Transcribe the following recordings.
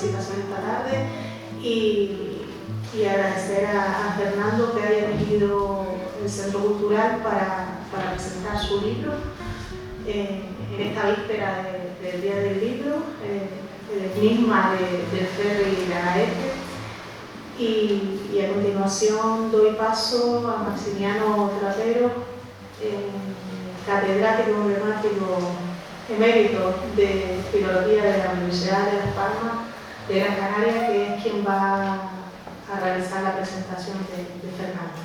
participación esta tarde y agradecer a Fernando que haya elegido el Centro Cultural para presentar su libro en esta víspera del Día del Libro, el enigma del ferry y la Gaete. Y a continuación doy paso a Maximiano Trapero, catedrático emblemático emérito de Filología de la Universidad de Las Palmas de Gran Canaria, que es quien va a realizar la presentación de Fernando.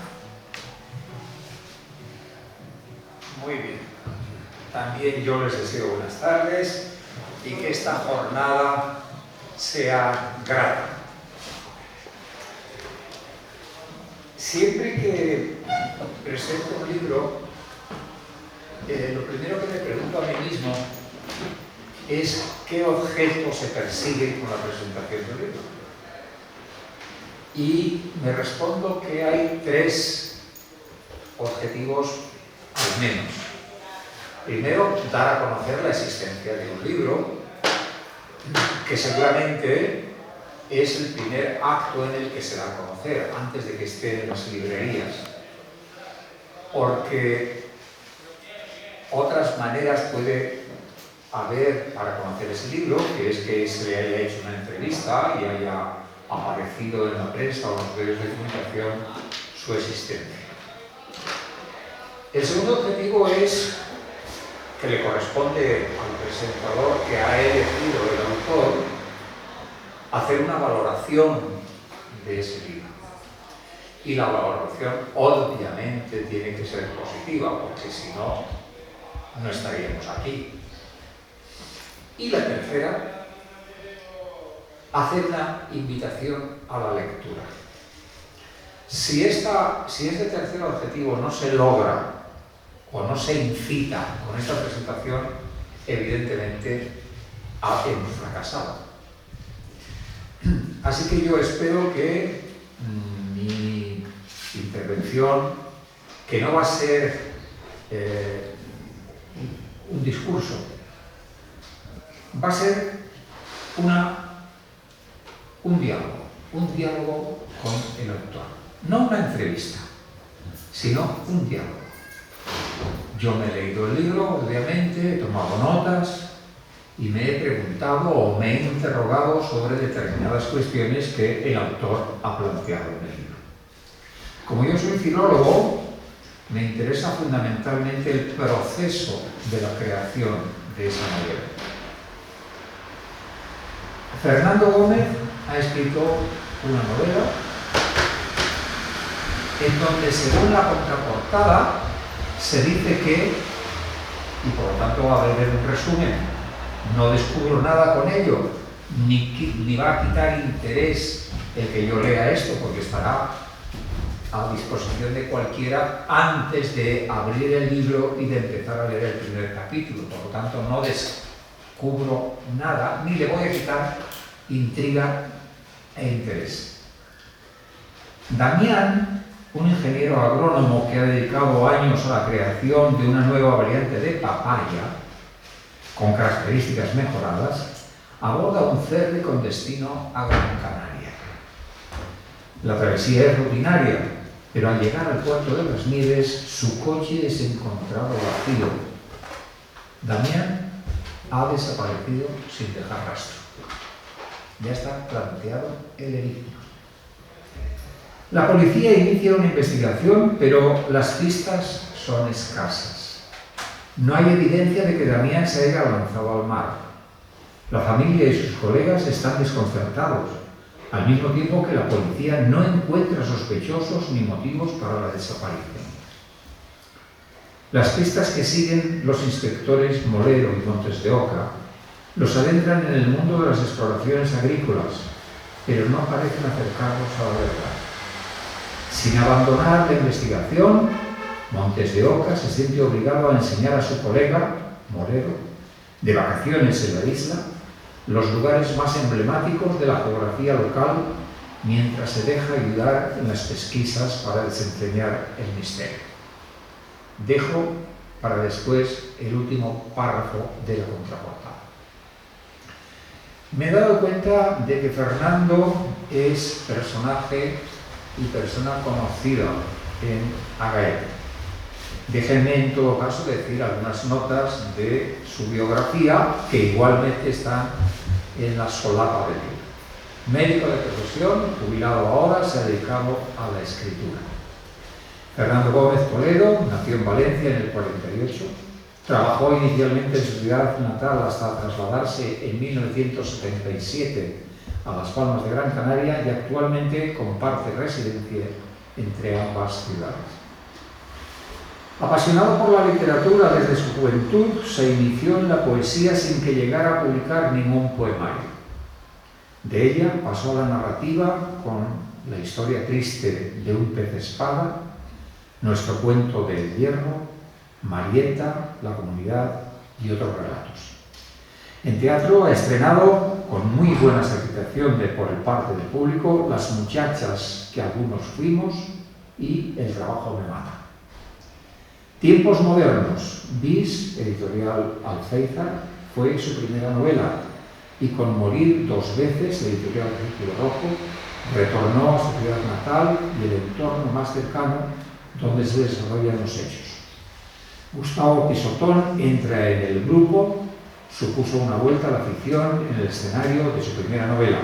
Muy bien. También yo les deseo buenas tardes y que esta jornada sea grata. Siempre que presento un libro, lo primero que me pregunto a mí mismo es qué objeto se persigue con la presentación del libro. Y me respondo que hay 3 objetivos al menos. Primero, dar a conocer la existencia de un libro, que seguramente es el primer acto en el que se da a conocer, antes de que esté en las librerías. Porque otras maneras puede haber para conocer ese libro, que es que se le haya hecho una entrevista y haya aparecido en la prensa o en los medios de comunicación su existencia. El segundo objetivo es que le corresponde al presentador que ha elegido el autor hacer una valoración de ese libro. Y la valoración obviamente tiene que ser positiva, porque si no, no estaríamos aquí. Y la tercera, hacer una invitación a la lectura. Si este tercer objetivo no se logra o no se incita con esta presentación, evidentemente hemos fracasado. Así que yo espero que mi intervención, que no va a ser un discurso, va a ser un diálogo con el autor. No una entrevista, sino un diálogo. Yo me he leído el libro, obviamente, he tomado notas y me he preguntado o me he interrogado sobre determinadas cuestiones que el autor ha planteado en el libro. Como yo soy filólogo, me interesa fundamentalmente el proceso de la creación de esa novela. Fernando Gómez ha escrito una novela en donde, según la contraportada, se dice que, y por lo tanto va a haber un resumen, no descubro nada con ello, ni va a quitar interés el que yo lea esto, porque estará a disposición de cualquiera antes de abrir el libro y de empezar a leer el primer capítulo. Por lo tanto, no descubro nada, ni le voy a quitar intriga e interés. Damián, un ingeniero agrónomo que ha dedicado años a la creación de una nueva variante de papaya, con características mejoradas, aborda un ferry con destino a Gran Canaria. La travesía es rutinaria, pero al llegar al puerto de las Nieves, su coche es encontrado vacío. Damián ha desaparecido sin dejar rastro. Ya está planteado el enigma. La policía inicia una investigación, pero las pistas son escasas. No hay evidencia de que Damián se haya lanzado al mar. La familia y sus colegas están desconcertados, al mismo tiempo que la policía no encuentra sospechosos ni motivos para la desaparición. Las pistas que siguen los inspectores Molero y Montes de Oca los adentran en el mundo de las exploraciones agrícolas, pero no parecen acercarlos a la verdad. Sin abandonar la investigación, Montes de Oca se siente obligado a enseñar a su colega, Molero, de vacaciones en la isla, los lugares más emblemáticos de la geografía local, mientras se deja ayudar en las pesquisas para desentrañar el misterio. Dejo para después el último párrafo de la contraportada. me he dado cuenta de que Fernando es personaje y persona conocida en Agaete. Déjenme en todo caso decir algunas notas de su biografía que igualmente están en la solapa del libro. Médico de profesión, jubilado ahora, se ha dedicado a la escritura. Fernando Gómez Toledo nació en Valencia en el 48. Trabajó inicialmente en su ciudad natal hasta trasladarse en 1977 a Las Palmas de Gran Canaria y actualmente comparte residencia entre ambas ciudades. Apasionado por la literatura desde su juventud, se inició en la poesía sin que llegara a publicar ningún poemario. De ella pasó a la narrativa con La historia triste de un pez espada, Nuestro cuento del hierro, Marieta, La comunidad y otros relatos. En teatro ha estrenado, con muy buena aceptación por parte del público, Las muchachas que algunos fuimos y El trabajo me mata. Tiempos modernos, Bis, editorial Alféizar, fue su primera novela y con Morir dos veces, editorial Círculo Rojo, retornó a su ciudad natal y el entorno más cercano donde se desarrollan los hechos. Gustavo Pisotón entra en el grupo, supuso una vuelta a la ficción en el escenario de su primera novela,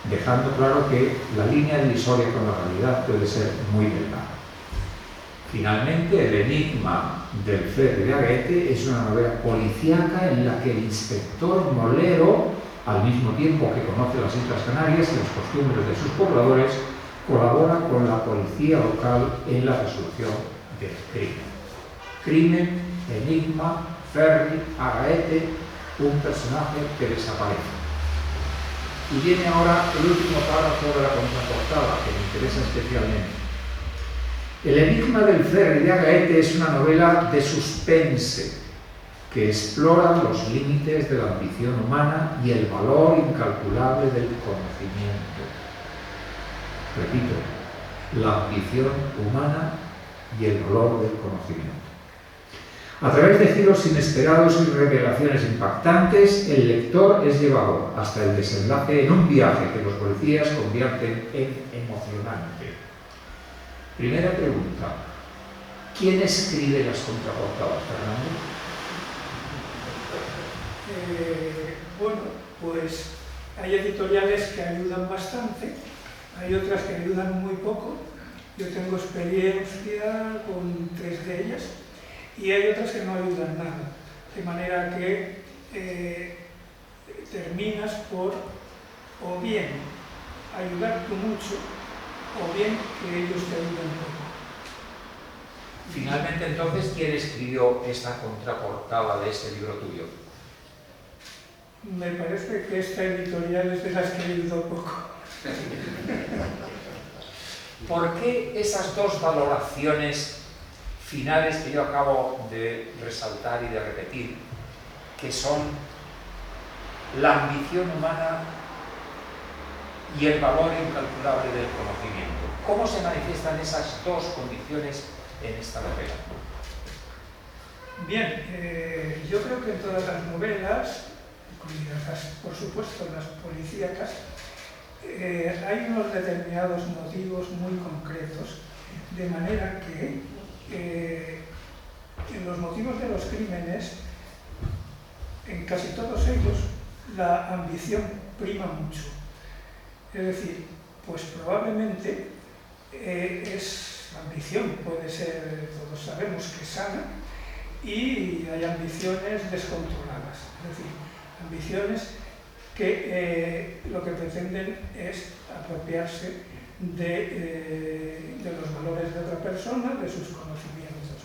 dejando claro que la línea divisoria con la realidad puede ser muy delgada. Finalmente, El enigma del ferry de Agaete es una novela policíaca en la que el inspector Molero, al mismo tiempo que conoce las Islas Canarias y las costumbres de sus pobladores, colabora con la policía local en la resolución del crimen. Crimen, enigma, ferry, Agaete, un personaje que desaparece. Y viene ahora el último párrafo de la contraportada, que me interesa especialmente. El enigma del ferry de Agaete es una novela de suspense que explora los límites de la ambición humana y el valor incalculable del conocimiento. Repito, la ambición humana y el valor del conocimiento. A través de giros inesperados y revelaciones impactantes, el lector es llevado hasta el desenlace en un viaje que los policías convierten en emocionante. Primera pregunta: ¿quién escribe las contraportadas, Fernando? Bueno, pues hay editoriales que ayudan bastante, hay otras que ayudan muy poco. Yo tengo experiencia con 3 de ellas y hay otras que no ayudan nada, de manera que terminas por o bien ayudar tú mucho o bien que ellos te ayuden poco. Finalmente, entonces, ¿quién escribió esta contraportada de este libro tuyo? Me parece que esta editorial es de las que ayudó poco. ¿Por qué esas dos valoraciones finales que yo acabo de resaltar y de repetir, que son la ambición humana y el valor incalculable del conocimiento? ¿Cómo se manifiestan esas dos condiciones en esta novela? Bien, yo creo que en todas las novelas, por supuesto las policíacas, hay unos determinados motivos muy concretos, de manera que en los motivos de los crímenes, en casi todos ellos, la ambición prima mucho. Es decir, pues probablemente la ambición puede ser, todos sabemos que sana, y hay ambiciones descontroladas, es decir, ambiciones que lo que pretenden es apropiarse de los valores de otra persona, de sus conocimientos.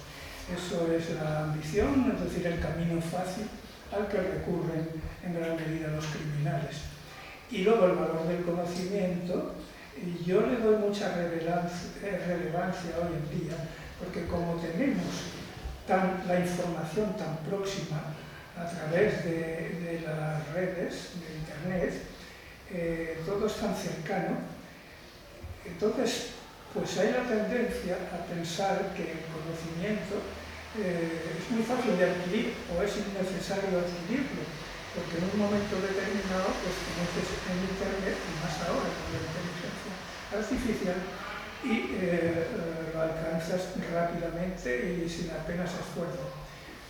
Eso es la ambición, es decir, el camino fácil al que recurren en gran medida los criminales. Y luego el valor del conocimiento, y yo le doy mucha relevancia hoy en día, porque como tenemos la información tan próxima a través de las redes, de Internet, todo es tan cercano, entonces pues hay la tendencia a pensar que el conocimiento es muy fácil de adquirir o es innecesario adquirirlo. porque en un momento determinado pues conoces en Internet, y más ahora con la inteligencia artificial, y lo alcanzas rápidamente y sin apenas esfuerzo.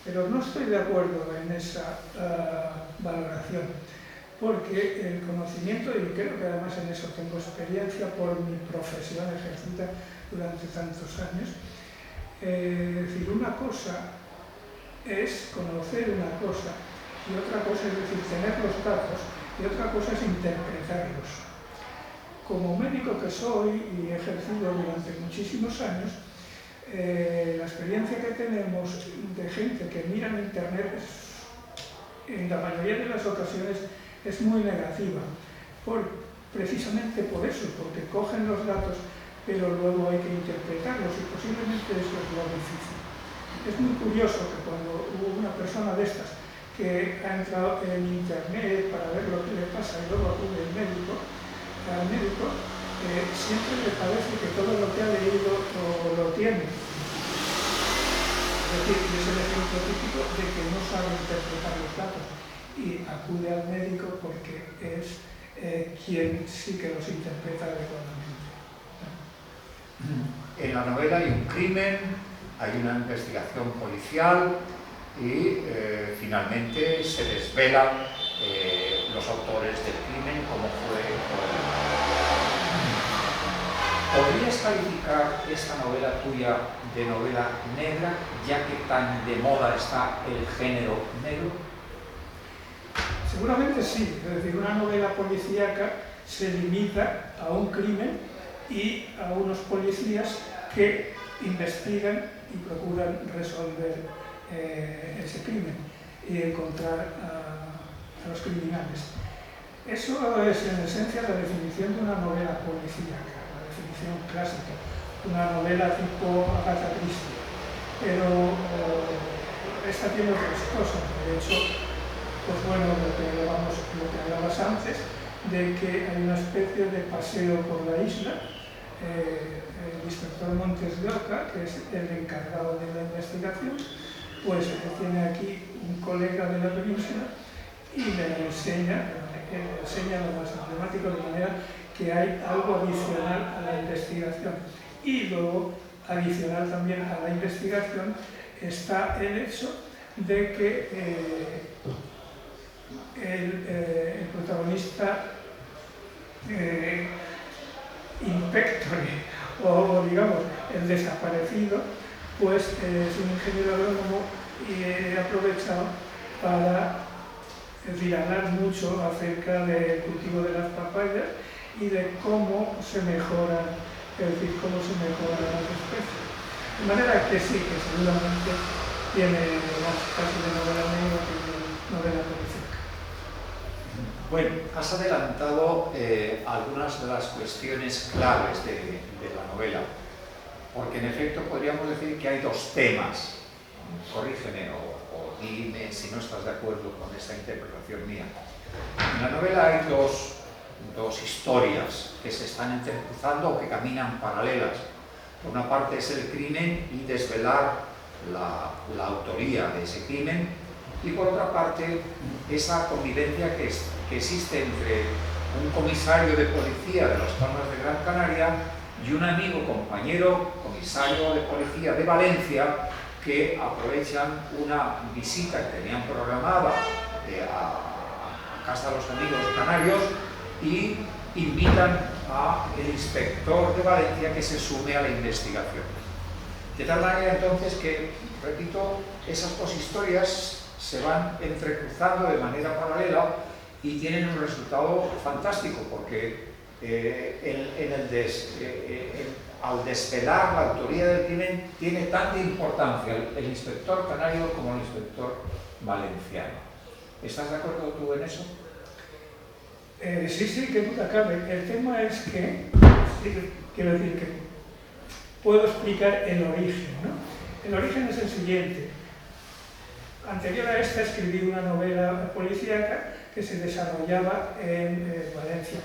Pero no estoy de acuerdo en esa valoración, porque el conocimiento, y creo que además en eso tengo experiencia por mi profesión ejercida durante tantos años, es decir, una cosa es conocer una cosa y otra cosa es decir, tener los datos y otra cosa es interpretarlos. Como médico que soy y he ejercido durante muchísimos años, la experiencia que tenemos de gente que mira en Internet en la mayoría de las ocasiones es muy negativa, precisamente por eso, porque cogen los datos, pero luego hay que interpretarlos y posiblemente eso es lo difícil. Es muy curioso que cuando hubo una persona de estas que ha entrado en Internet para ver lo que le pasa y luego acude al médico, siempre le parece que todo lo que ha leído lo tiene. Es decir, es el ejemplo típico de que no sabe interpretar los datos y acude al médico porque es quien sí que los interpreta adecuadamente. En la novela hay un crimen, hay una investigación policial y finalmente se desvelan los autores del crimen, cómo fue. ¿Podrías calificar esta novela tuya de novela negra, ya que tan de moda está el género negro? Seguramente sí, es decir, una novela policíaca se limita a un crimen y a unos policías que investigan y procuran resolver ese crimen y encontrar a los criminales. Eso es en esencia la definición de una novela policíaca, la definición clásica, una novela tipo Agatha Christie, pero esta tiene otras cosas. De hecho, pues bueno, lo que hablabas antes, de que hay una especie de paseo por la isla. El inspector Montes de Oca, que es el encargado de la investigación, pues tiene aquí un colega de la península y le enseña lo más emblemático, de manera que hay algo adicional a la investigación. Y luego, adicional también a la investigación, está el hecho de que el protagonista inspectore, o digamos, el desaparecido, pues es un ingeniero agrónomo y he aprovechado para hablar mucho acerca del cultivo de las papayas y de cómo se mejoran, es decir, cómo se mejoran las especies. De manera que sí, que seguramente tiene más casi de novela negra que de novela policíaca. Bueno, has adelantado algunas de las cuestiones claves de la novela, porque en efecto podríamos decir que hay dos temas. Corrígeme o dime si no estás de acuerdo con esta interpretación mía. En la novela hay dos historias que se están entrecruzando o que caminan paralelas. Por una parte es el crimen y desvelar la autoría de ese crimen, y por otra parte esa convivencia que existe entre un comisario de policía de las Palmas de Gran Canaria y un amigo, compañero, comisario de policía de Valencia, que aprovechan una visita que tenían programada a casa de los amigos canarios y invitan al inspector de Valencia que se sume a la investigación. De tal manera entonces que, repito, esas dos historias se van entrecruzando de manera paralela y tienen un resultado fantástico, porque al desvelar la autoría del crimen tiene tanta importancia el inspector canario como el inspector valenciano. ¿Estás de acuerdo tú en eso? Sí, que duda cabe. El tema es que, quiero decir que puedo explicar el origen, ¿no? El origen es el siguiente. Anterior a esta escribí una novela policíaca que se desarrollaba en Valencia,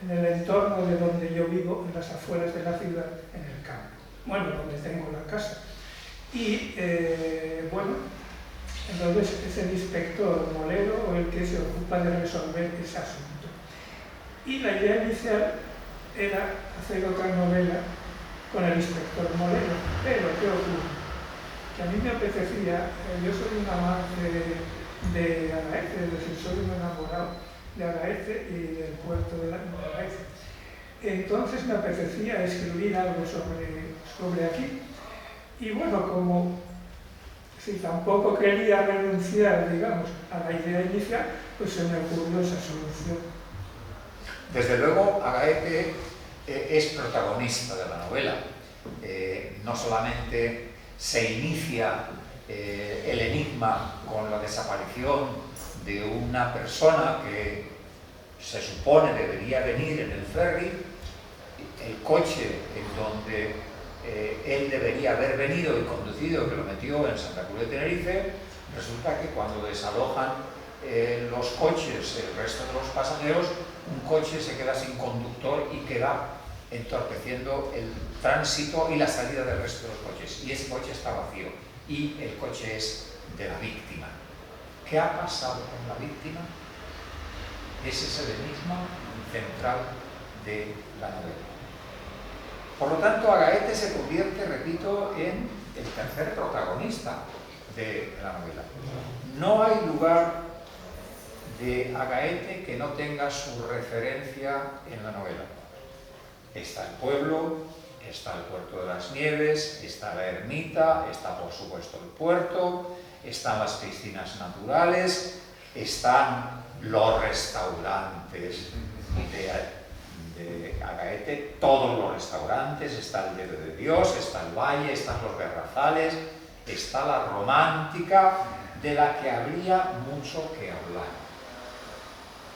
en el entorno de donde yo vivo, en las afueras de la ciudad, en el campo. Bueno, donde tengo la casa. Y bueno, Entonces es el inspector Molero el que se ocupa de resolver ese asunto. Y la idea inicial era hacer otra novela con el inspector Molero. Pero, ¿qué ocurre? Que a mí me apetecía, yo soy un amante de Agaete, es decir, soy un enamorado de Agaete y del puerto de Agaete. Entonces me apetecía escribir algo sobre aquí. Y bueno, como si tampoco quería renunciar, digamos, a la idea inicial, pues se me ocurrió esa solución. Desde luego, Agaete es protagonista de la novela. No solamente se inicia el enigma con la desaparición de una persona que se supone debería venir en el ferry, el coche en donde él debería haber venido y conducido, que lo metió en Santa Cruz de Tenerife, resulta que cuando desalojan los coches, el resto de los pasajeros, un coche se queda sin conductor y queda entorpeciendo el tránsito y la salida del resto de los coches. Y ese coche está vacío y el coche es de la víctima. ¿Qué ha pasado con la víctima? Ese es el enigma central de la novela. Por lo tanto, Agaete se convierte, repito, en el tercer protagonista de la novela. No hay lugar de Agaete que no tenga su referencia en la novela. Está el pueblo, está el puerto de las Nieves, está la ermita, está por supuesto el puerto, están las piscinas naturales, están los restaurantes de Agaete, todos los restaurantes, está el dedo de Dios, está el valle, están los garrafales, está la romántica, de la que habría mucho que hablar.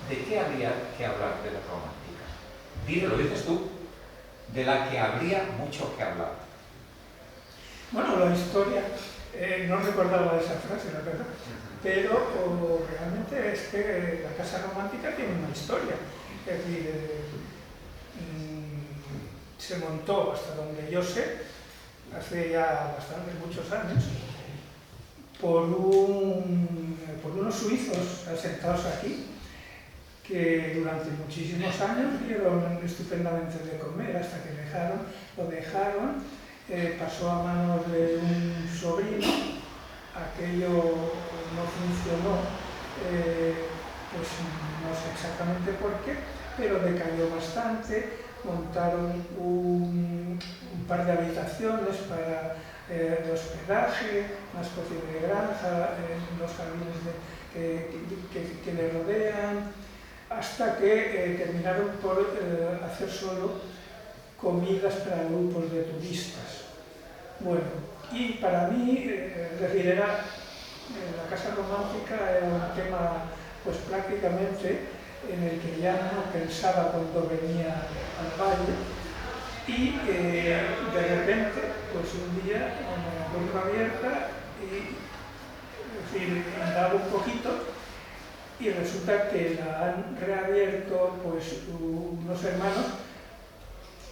¿De qué habría que hablar de la romántica? Dile, lo dices tú, de la que habría mucho que hablar. Bueno, la historia, no recordaba esa frase, la verdad, pero realmente es que la Casa Romántica tiene una historia. Es decir, se montó, hasta donde yo sé, hace ya muchos años, por unos suizos asentados aquí, que durante muchísimos años dieron estupendamente de comer, hasta que lo dejaron, pasó a manos de un sobrino, aquello no funcionó, pues no sé exactamente por qué, pero decayó bastante, montaron un par de habitaciones para de hospedaje, una especie de granja, los jardines que le rodean, hasta que terminaron por hacer solo comidas para grupos de turistas. Bueno, y para mí, es decir, la Casa Romántica era un tema pues prácticamente en el que ya no pensaba cuando venía al valle, y de repente, pues un día me encuentro abierta y, es decir, indago un poquito, y resulta que la han reabierto pues unos hermanos,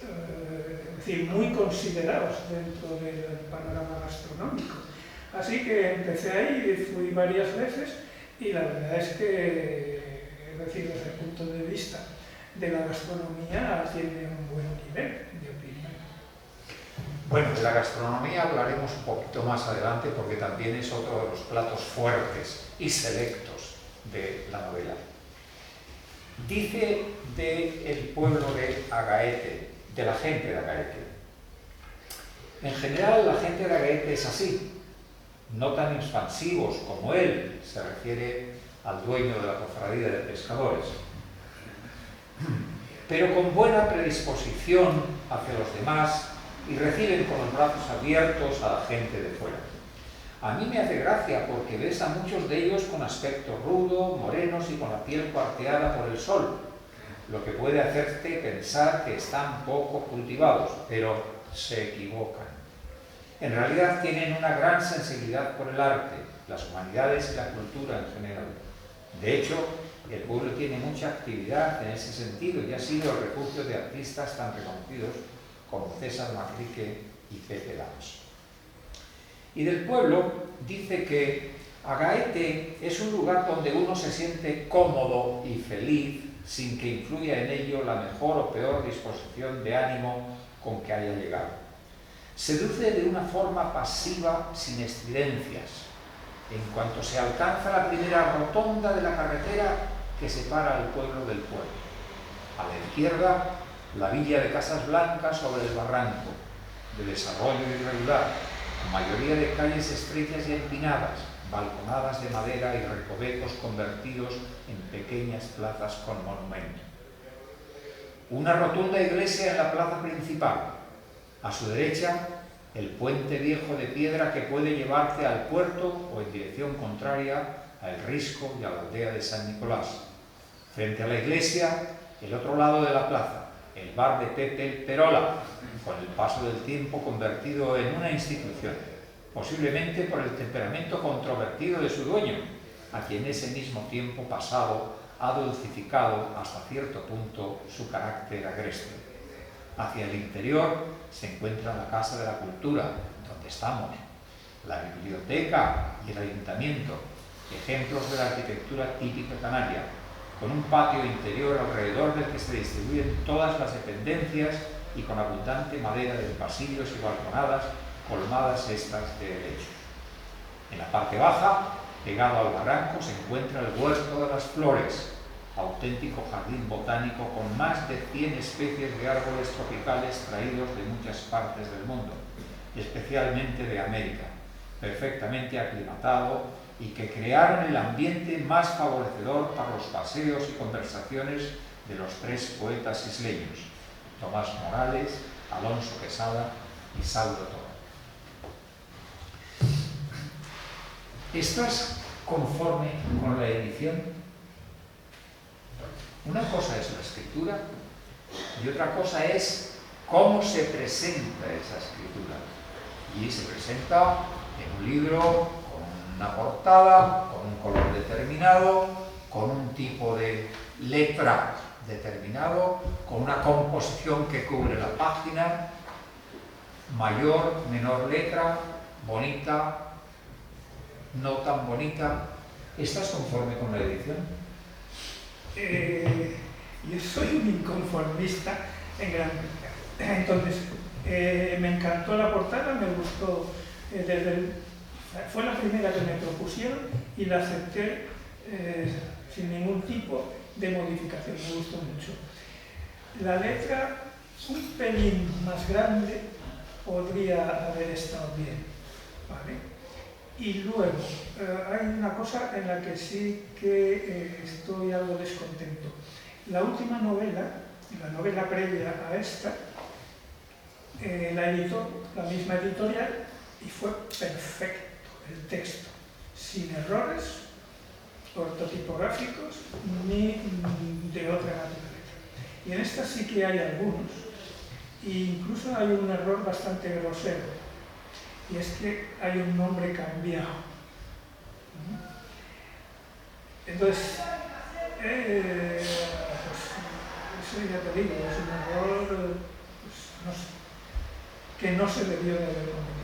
es decir, muy considerados dentro del panorama gastronómico. Así que empecé ahí, fui varias veces, y la verdad es que, es decir, desde el punto de vista de la gastronomía tiene un buen nivel de opinión. Bueno, de la gastronomía hablaremos un poquito más adelante porque también es otro de los platos fuertes y selectos de la novela. Dice del pueblo de Agaete, de la gente de Agaete. En general, la gente de Agaete es así, no tan expansivos como él, se refiere al dueño de la cofradía de pescadores, pero con buena predisposición hacia los demás y reciben con los brazos abiertos a la gente de fuera. A mí me hace gracia porque ves a muchos de ellos con aspecto rudo, morenos y con la piel cuarteada por el sol, lo que puede hacerte pensar que están poco cultivados, pero se equivocan. En realidad tienen una gran sensibilidad por el arte, las humanidades y la cultura en general. De hecho, el pueblo tiene mucha actividad en ese sentido y ha sido el refugio de artistas tan reconocidos como César Manrique y Pepe Lamos. Y del pueblo dice que Agaete es un lugar donde uno se siente cómodo y feliz sin que influya en ello la mejor o peor disposición de ánimo con que haya llegado. Seduce de una forma pasiva sin estridencias. En cuanto se alcanza la primera rotonda de la carretera que separa al pueblo del pueblo. A la izquierda, la villa de casas blancas sobre el barranco, de desarrollo irregular, con mayoría de calles estrechas y empinadas, balconadas de madera y recovecos convertidos en pequeñas plazas con monumento. Una rotunda iglesia en la plaza principal. A su derecha, el puente viejo de piedra que puede llevarte al puerto o en dirección contraria a El Risco y a la aldea de San Nicolás. Frente a la iglesia, el otro lado de la plaza, el bar de Pepe el Perola, con el paso del tiempo convertido en una institución, posiblemente por el temperamento controvertido de su dueño, a quien ese mismo tiempo pasado ha dulcificado hasta cierto punto su carácter agreste. Hacia el interior se encuentra la Casa de la Cultura, donde estamos, la biblioteca y el ayuntamiento, ejemplos de la arquitectura típica canaria, con un patio interior alrededor del que se distribuyen todas las dependencias y con abundante madera de pasillos y balconadas, colmadas estas de helechos. En la parte baja, pegado al barranco, se encuentra el Huerto de las Flores, auténtico jardín botánico con más de 100 especies de árboles tropicales traídos de muchas partes del mundo, especialmente de América, perfectamente aclimatado y que crearon el ambiente más favorecedor para los paseos y conversaciones de los tres poetas isleños, Tomás Morales, Alonso Quesada y Saulo Toro. ¿Estás conforme con la edición? Una cosa es la escritura y otra cosa es cómo se presenta esa escritura. Y se presenta en un libro con una portada, con un color determinado, con un tipo de letra determinado, con una composición que cubre la página, mayor, menor letra, bonita, no tan bonita. ¿Estás conforme con la edición? Yo soy un inconformista en Gran Bretaña. Entonces, me encantó la portada, me gustó fue la primera que me propusieron y la acepté sin ningún tipo de modificación, me gustó mucho. La letra, un pelín más grande, podría haber estado bien, ¿vale? Y luego, hay una cosa en la que sí que estoy algo descontento. La última novela, la novela previa a esta, la editó la misma editorial y fue perfecto el texto, sin errores ortotipográficos ni de otra naturaleza. Y en esta sí que hay algunos, e incluso hay un error bastante grosero. Y es que hay un nombre cambiado. Entonces, pues, eso ya te digo, es un error pues, no sé, que no se debió de haber cometido.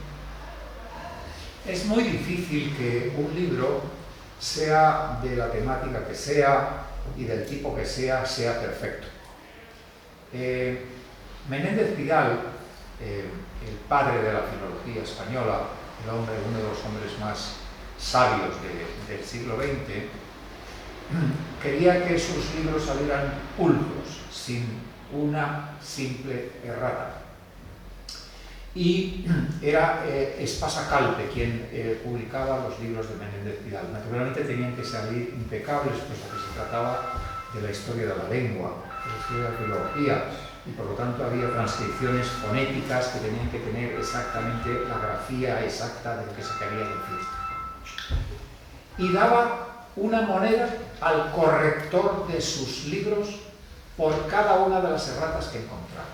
Es muy difícil que un libro, sea de la temática que sea y del tipo que sea perfecto. Menéndez Pidal, el padre de la filología española, uno de los hombres más sabios del siglo XX, quería que sus libros salieran pulcros, sin una simple errata. Y era Espasa Calpe quien publicaba los libros de Menéndez Pidal. Naturalmente tenían que salir impecables, puesto que se trataba de la historia de la lengua, de la historia de la filología, y por lo tanto había transcripciones fonéticas que tenían que tener exactamente la grafía exacta de lo que se quería decir. Y daba una moneda al corrector de sus libros por cada una de las erratas que encontraba.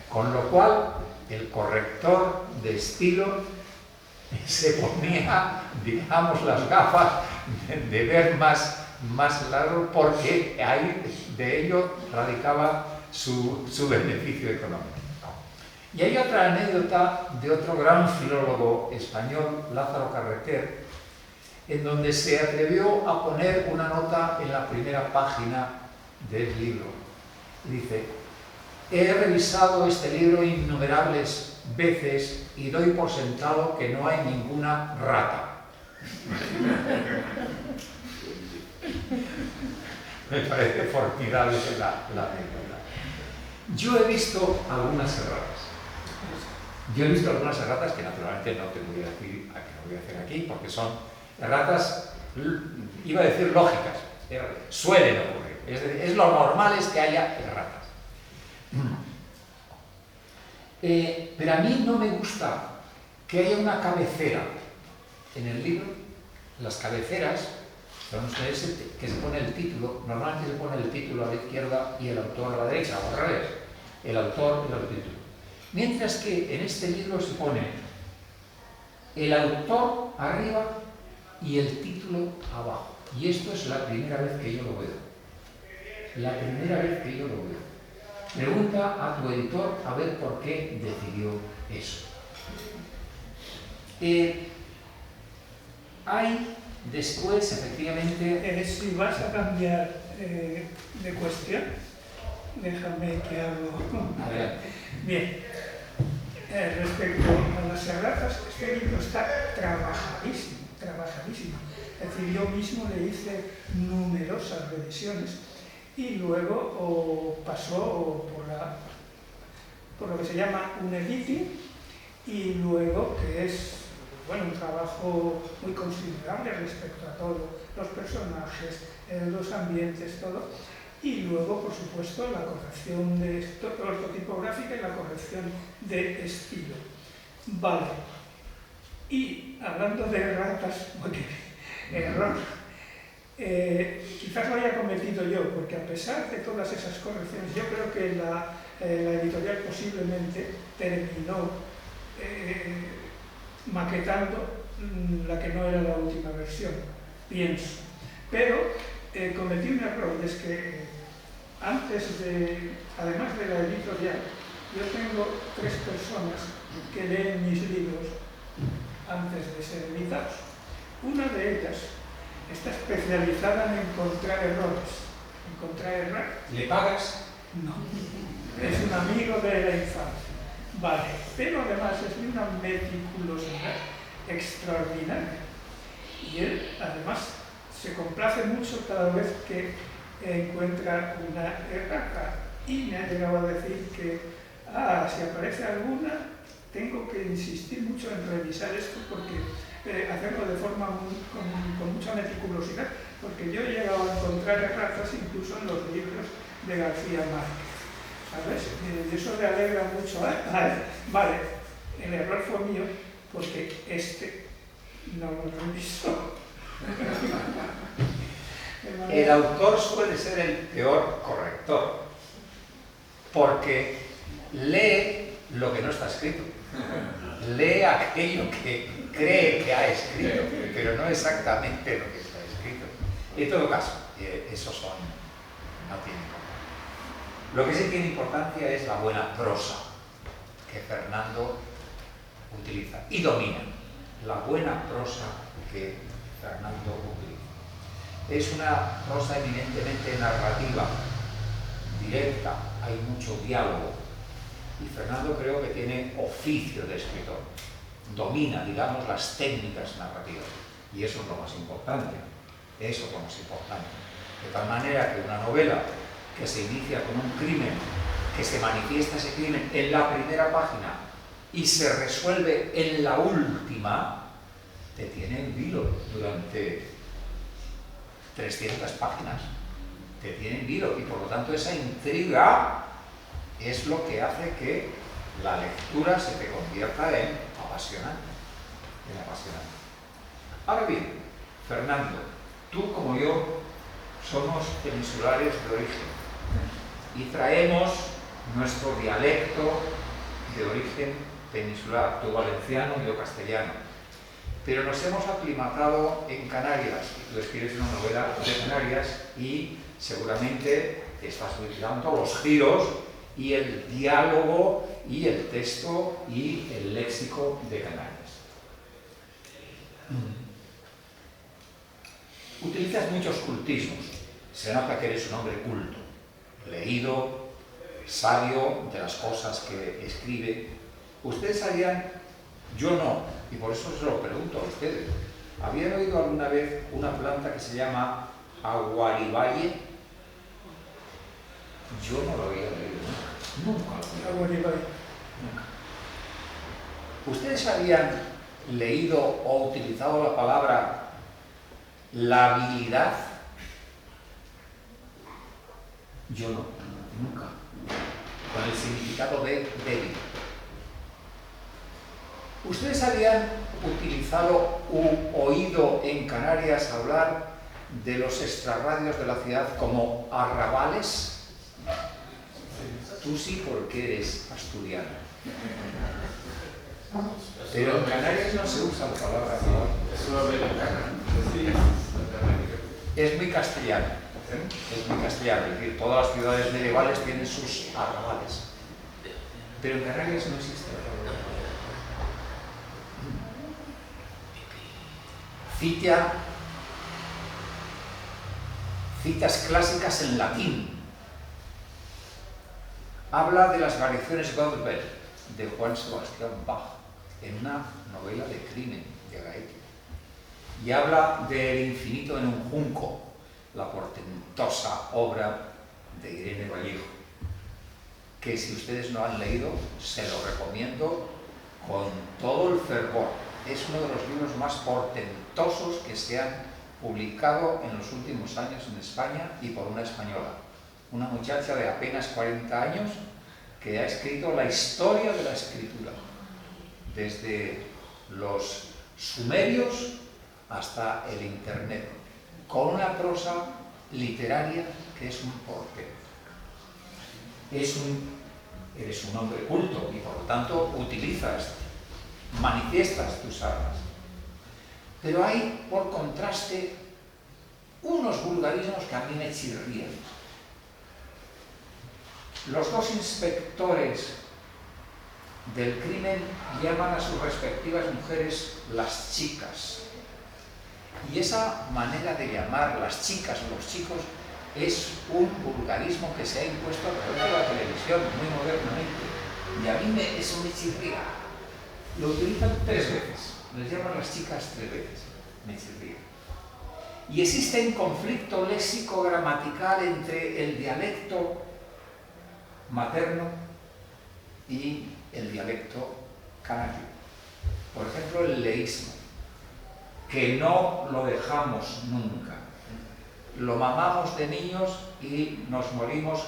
Con lo cual, el corrector de estilo se ponía, digamos, las gafas de ver más largo, porque ahí de ello radicaba su beneficio económico. Y hay otra anécdota de otro gran filólogo español, Lázaro Carreter, en donde se atrevió a poner una nota en la primera página del libro. Y dice: he revisado este libro innumerables veces y doy por sentado que no hay ninguna rata. Me parece formidable la anécdota. Yo he visto algunas erratas. Yo he visto algunas erratas que naturalmente no te voy a decir, que no voy a hacer aquí, porque son erratas, iba a decir lógicas, suelen ocurrir. Es decir, es lo normal es que haya erratas. Pero a mí no me gusta que haya una cabecera en el libro. Las cabeceras son ustedes que se pone el título, normalmente se pone el título a la izquierda y el autor a la derecha, o al revés, el autor y el título. Mientras que en este libro se pone el autor arriba y el título abajo. Y esto es la primera vez que yo lo veo. La primera vez que yo lo veo. Pregunta a tu editor a ver por qué decidió eso. Hay después, efectivamente... si vas a cambiar de cuestión, déjame que hago... Bien, respecto a las erratas, este libro está trabajadísimo, trabajadísimo. Es decir, yo mismo le hice numerosas revisiones y luego pasó por lo que se llama un editing, y luego que es un trabajo muy considerable respecto a todo, los personajes, los ambientes, todo, y luego, por supuesto, la corrección de ortotipográfica y la corrección de estilo. Vale. Y hablando de erratas, error, quizás lo haya cometido yo, porque a pesar de todas esas correcciones, yo creo que la editorial posiblemente terminó maquetando la que no era la última versión, pienso. Pero cometí un error, es que además de la editorial, yo tengo 3 personas que leen mis libros antes de ser editados. Una de ellas está especializada en encontrar errores. ¿Le pagas? No, es un amigo de la infancia. Vale, pero además es de una meticulosidad extraordinaria. Y él, además, se complace mucho cada vez que encuentra una errata. Y me ha llegado a decir que, si aparece alguna, tengo que insistir mucho en revisar esto, porque hacerlo de forma con mucha meticulosidad, porque yo he llegado a encontrar erratas incluso en los libros de García Márquez. ¿Sabes? Y eso le alegra mucho a él. Vale, el error fue mío porque no lo revisó. El autor suele ser el peor corrector, porque lee lo que no está escrito. Lee aquello que cree que ha escrito, pero no exactamente lo que está escrito. En todo caso, esos no tienen importancia. Lo que sí tiene importancia es la buena prosa que Fernando utiliza y domina. La buena prosa que Fernando utiliza. Es una prosa eminentemente narrativa, directa, hay mucho diálogo. Y Fernando creo que tiene oficio de escritor. Domina, digamos, las técnicas narrativas. Y eso es lo más importante. Eso es lo más importante. De tal manera que una novela que se inicia con un crimen, que se manifiesta ese crimen en la primera página y se resuelve en la última, te tiene en vilo durante 300 páginas. Te tiene en vilo y por lo tanto esa intriga es lo que hace que la lectura se te convierta en apasionante. Ahora bien, Fernando, tú como yo somos peninsulares de origen y traemos nuestro dialecto de origen peninsular, tú valenciano y yo castellano, pero nos hemos aclimatado en Canarias y tú escribes una novela de Canarias y seguramente estás utilizando los giros y el diálogo y el texto y el léxico de Canarias. Utilizas muchos cultismos. Se nota que eres un hombre culto, leído, sabio de las cosas que escribe. Ustedes sabían, yo no, y por eso se lo pregunto a ustedes. ¿Habían oído alguna vez una planta que se llama aguaribaye? Yo no lo había leído nunca. Aguaribaye. Nunca. ¿Ustedes habían leído o utilizado la palabra labilidad? Yo no, nunca. Con el significado de débil. ¿Ustedes habían utilizado u oído en Canarias hablar de los extrarradios de la ciudad como arrabales? Tú sí, porque eres asturiano. Pero en Canarias no se usa la palabra arrabal. Es muy castellano. Es muy castellano. Es decir, todas las ciudades medievales tienen sus arrabales. Pero en Canarias no existe. Citas clásicas en latín. Habla de las variaciones Goldberg de Juan Sebastián Bach en una novela de crimen de Gaete. Y habla del infinito en un junco, la portentosa obra de Irene Vallejo, que si ustedes no han leído, se lo recomiendo con todo el fervor. Es uno de los libros más portentosos que se han publicado en los últimos años en España y por una española. Una muchacha de apenas 40 años que ha escrito la historia de la escritura, desde los sumerios hasta el Internet, con una prosa literaria que es un portento. Eres un hombre culto y por lo tanto manifiestas tus armas. Pero hay, por contraste, unos vulgarismos que a mí me chirrían. Los dos inspectores del crimen llaman a sus respectivas mujeres las chicas. Y esa manera de llamar las chicas o los chicos es un vulgarismo que se ha impuesto a través de la televisión muy modernamente. Y a mí eso me chirría. Lo utilizan 3 veces. Les llaman las chicas 3 veces. Me chirría. Y existe un conflicto léxico-gramatical entre el dialecto materno y el dialecto canario. Por ejemplo, el leísmo, que no lo dejamos nunca. Lo mamamos de niños y nos morimos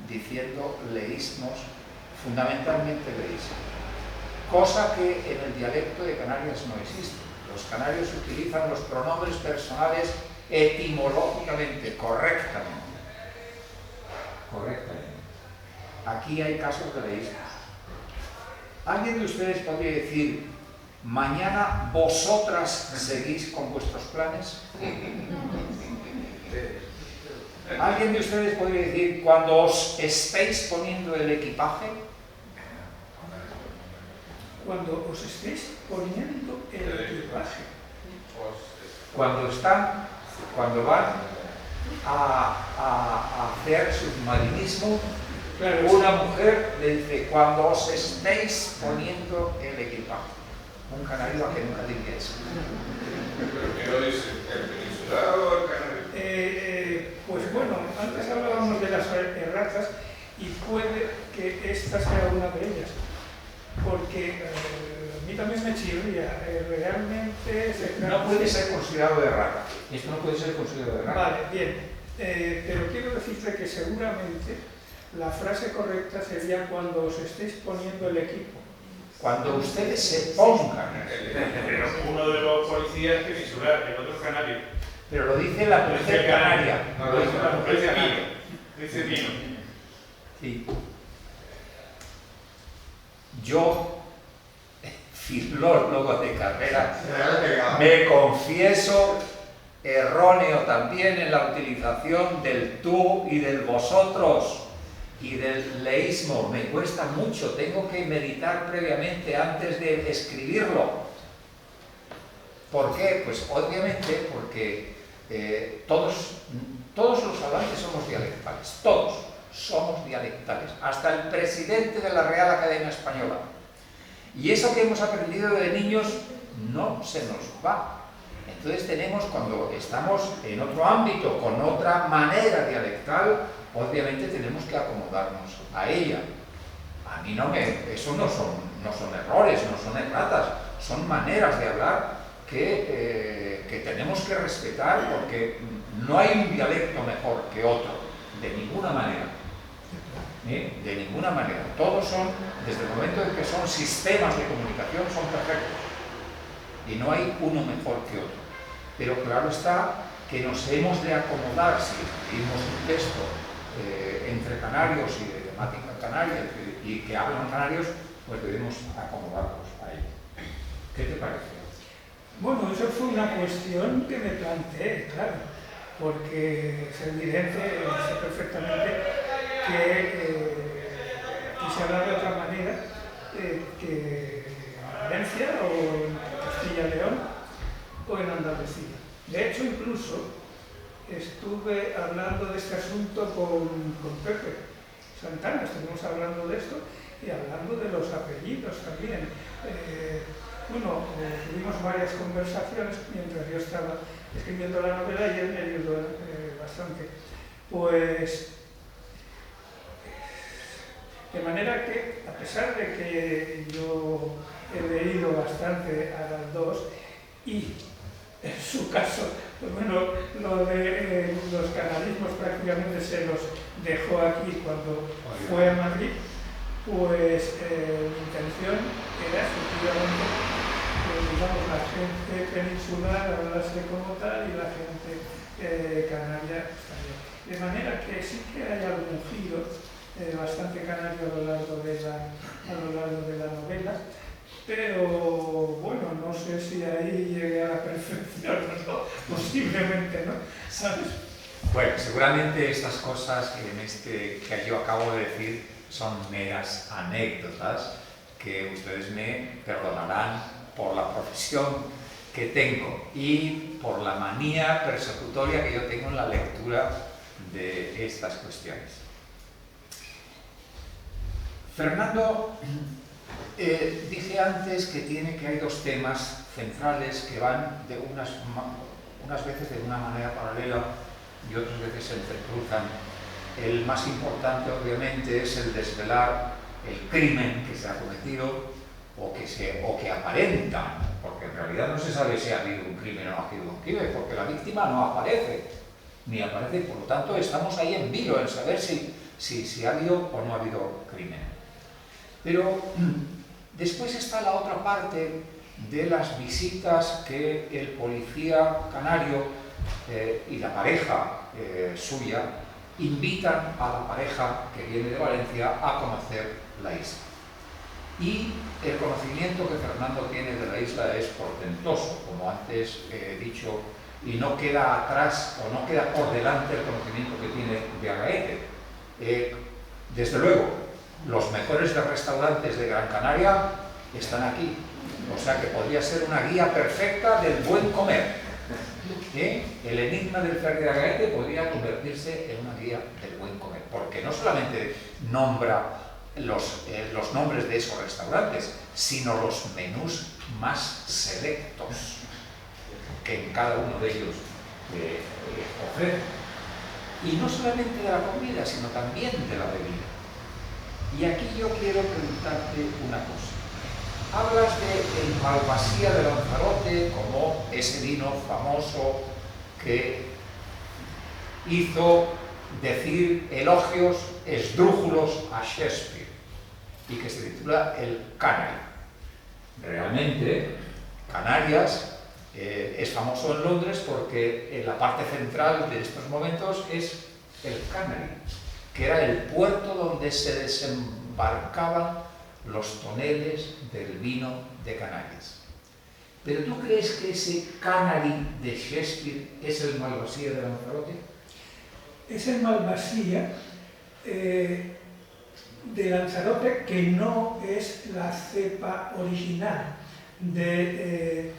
diciendo leísmos, fundamentalmente leísmo. Cosa que en el dialecto de Canarias no existe. Los canarios utilizan los pronombres personales etimológicamente, correctamente. Aquí hay casos de leísmo. ¿Alguien de ustedes podría decir, mañana vosotras seguís con vuestros planes? ¿Alguien de ustedes podría decir, cuando os estéis poniendo el equipaje? Cuando os estéis poniendo el equipaje. Cuando van a hacer submarinismo, claro, una mujer le dice, cuando os estéis poniendo el equipaje. Un canario a que nunca diría eso. ¿Pero qué lo dice? ¿El peninsular o el canario? Pues bueno, antes hablábamos de las erratas y puede que esta sea una de ellas, porque a mí también me chirría, realmente... No puede ser considerado de errata. Esto no puede ser considerado de errata. Vale, bien, pero quiero decirte que seguramente la frase correcta sería cuando os estéis poniendo el equipo. Cuando ustedes se pongan. Pero uno de los policías es peninsular, el otro es canario. Pero lo dice la mujer canaria. Lo dice la mujer canaria. Dice Pino. Sí. Yo, filólogo de carrera, me confieso erróneo también en la utilización del tú y del vosotros y del leísmo. Me cuesta mucho, tengo que meditar previamente antes de escribirlo. ¿Por qué? Pues obviamente porque todos los hablantes somos dialectales, todos somos dialectales, hasta el presidente de la Real Academia Española. Y eso que hemos aprendido de niños no se nos va. Entonces tenemos, cuando estamos en otro ámbito, con otra manera dialectal, obviamente tenemos que acomodarnos a ella. A mí eso no son errores, no son erratas, son maneras de hablar que tenemos que respetar, porque no hay un dialecto mejor que otro, de ninguna manera. De ninguna manera. Todos son, desde el momento en que son sistemas de comunicación, son perfectos. Y no hay uno mejor que otro. Pero claro está que nos hemos de acomodar, si escribimos un texto entre canarios y de temática canaria y que hablan canarios, pues debemos acomodarnos a ello. ¿Qué te parece? Bueno, eso fue una cuestión que me planteé, claro, porque es evidente, sé perfectamente que quise hablar de otra manera que en Valencia o en Castilla y León o en Andalucía. De hecho, incluso estuve hablando de este asunto con Pepe Santana, estuvimos hablando de esto y hablando de los apellidos también. Tuvimos varias conversaciones mientras yo estaba escribiendo la novela y él me ayudó bastante. Pues, de manera que, a pesar de que yo he leído bastante a las dos, y en su caso, pues bueno, lo de los canalismos prácticamente se los dejó aquí cuando fue a Madrid, pues mi intención era efectivamente, digamos, la gente peninsular hablase como tal y la gente canaria también. De manera que sí que hay algún giro bastante canario a lo largo de la novela, pero bueno, no sé si ahí llegué a la perfección o no, posiblemente no, ¿sabes? Bueno, seguramente estas cosas que yo acabo de decir son meras anécdotas que ustedes me perdonarán por la profesión que tengo y por la manía persecutoria que yo tengo en la lectura de estas cuestiones. Fernando dije antes que hay dos temas centrales que van de unas veces de una manera paralela y otras veces se entrecruzan. El más importante, obviamente, es el desvelar el crimen que se ha cometido o que aparenta, porque en realidad no se sabe si ha habido un crimen o no ha habido un crimen, porque la víctima no aparece, y por lo tanto estamos ahí en vilo en saber si ha habido o no ha habido crimen. Pero después está la otra parte de las visitas que el policía canario y la pareja suya invitan a la pareja que viene de Valencia a conocer la isla. Y el conocimiento que Fernando tiene de la isla es portentoso, como antes he dicho, y no queda atrás o no queda por delante el conocimiento que tiene de Agaete. Desde luego, los mejores restaurantes de Gran Canaria están aquí, o sea que podría ser una guía perfecta del buen comer. El enigma del fraile de Agaete podría convertirse en una guía del buen comer, porque no solamente nombra los nombres de esos restaurantes, sino los menús más selectos que en cada uno de ellos ofrece. Y no solamente de la comida, sino también de la bebida. Y aquí yo quiero preguntarte una cosa. Hablas de el Malvasía de Lanzarote como ese vino famoso que hizo decir elogios esdrújulos a Shakespeare y que se titula El Canary. Realmente, Canarias es famoso en Londres porque en la parte central de estos momentos es el Canary, que era el puerto donde se desembarcaban los toneles del vino de Canarias. ¿Pero tú crees que ese Canary de Shakespeare es el Malvasía de Lanzarote? Es el Malvasía de Lanzarote, que no es la cepa original de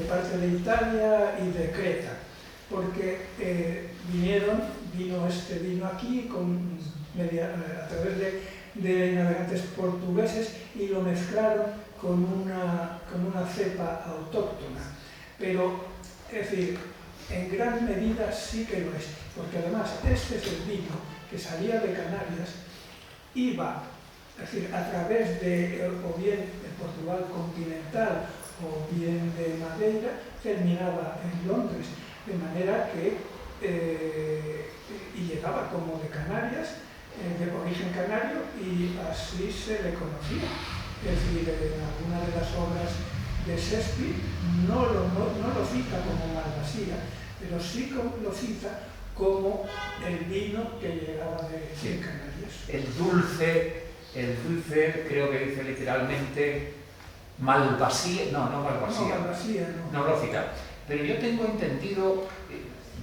parte de Italia y de Creta. porque vino este vino aquí a través de navegantes portugueses y lo mezclaron con una cepa autóctona. Pero, es decir, en gran medida sí que lo es, porque además este es el vino que salía de Canarias, iba, es decir, a través de o bien de Portugal continental o bien de Madeira, terminaba en Londres, de manera que y llegaba como de Canarias, de origen canario, y así se le conocía. Es decir, en alguna de las obras de Shakespeare no lo cita como Malvasía, pero sí lo cita como el vino que llegaba de Canarias. El dulce creo que dice literalmente Malvasía, no Malvasía, no lo cita. Pero yo tengo entendido,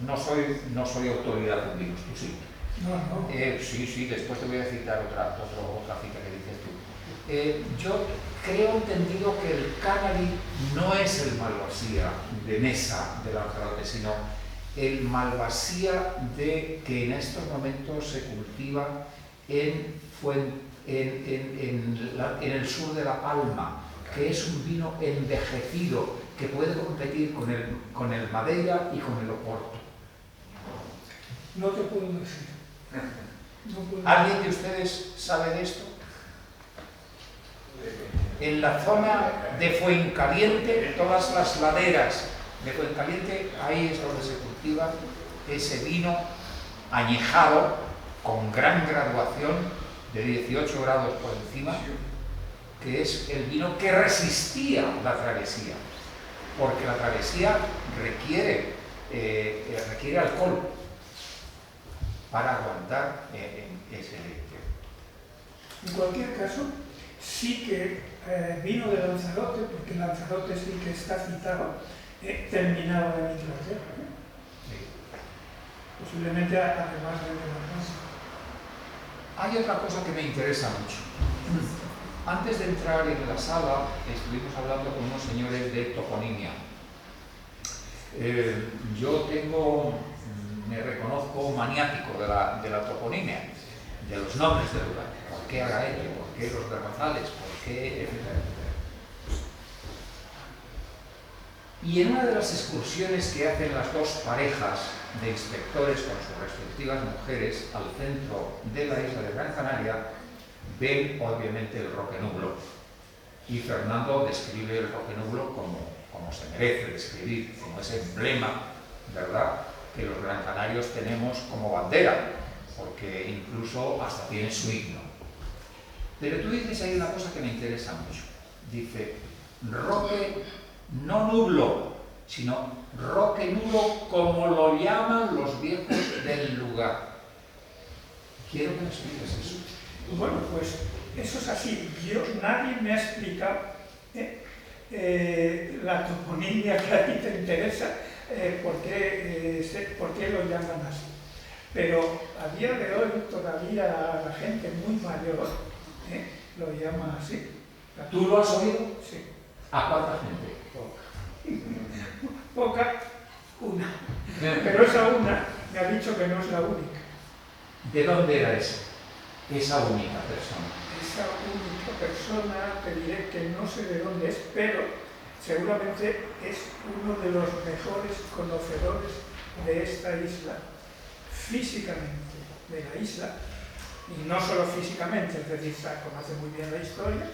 no soy autoridad en vinos, tú sí. No. Sí, después te voy a citar otra cita que dices tú. Yo creo entendido que el Canary no es el Malvasía de Mesa de Lanzarote, sino el Malvasía que en estos momentos se cultiva en el sur de La Palma, que es un vino envejecido que puede competir con el Madeira y con el Oporto. No te puedo decir. ¿Alguien de ustedes sabe de esto? En la zona de Fuencaliente, todas las laderas de Fuencaliente, ahí es donde se cultiva ese vino añejado con gran graduación de 18 grados por encima, que es el vino que resistía la travesía, porque la travesía requiere alcohol para aguantar ese leche. En cualquier caso, sí que vino de Lanzarote, porque Lanzarote sí que está citado, terminaba en Inglaterra. Sí. Posiblemente además de Lanzarote. Hay otra cosa que me interesa mucho. Antes de entrar en la sala, estuvimos hablando con unos señores de toponimia. Yo me reconozco maniático de la toponimia, de los nombres del lugar. ¿Por qué Agaete? ¿Por qué los Berrazales? ¿Por qué...? Y en una de las excursiones que hacen las dos parejas de inspectores con sus respectivas mujeres al centro de la isla de Gran Canaria, ven obviamente el Roque Nublo. Y Fernando describe el Roque Nublo como se merece describir, como ese emblema, ¿verdad?, que los gran canarios tenemos como bandera, porque incluso hasta tiene su himno. Pero tú dices ahí una cosa que me interesa mucho. Dice, Roque no nublo, sino Roque Nulo como lo llaman los viejos del lugar. Quiero que me expliques eso. Bueno, pues eso es así. Nadie me ha explicado la toponimia que a ti te interesa, por qué lo llaman así. Pero a día de hoy todavía la gente muy mayor lo llama así. ¿Tú lo has oído? Sí. ¿A cuánta gente? Poca, una. Pero esa una me ha dicho que no es la única. ¿De dónde era esa única persona? Esa única persona, te diré que no sé de dónde es, pero seguramente es uno de los mejores conocedores de esta isla, físicamente de la isla, y no solo físicamente, es decir, conoce muy bien la historia,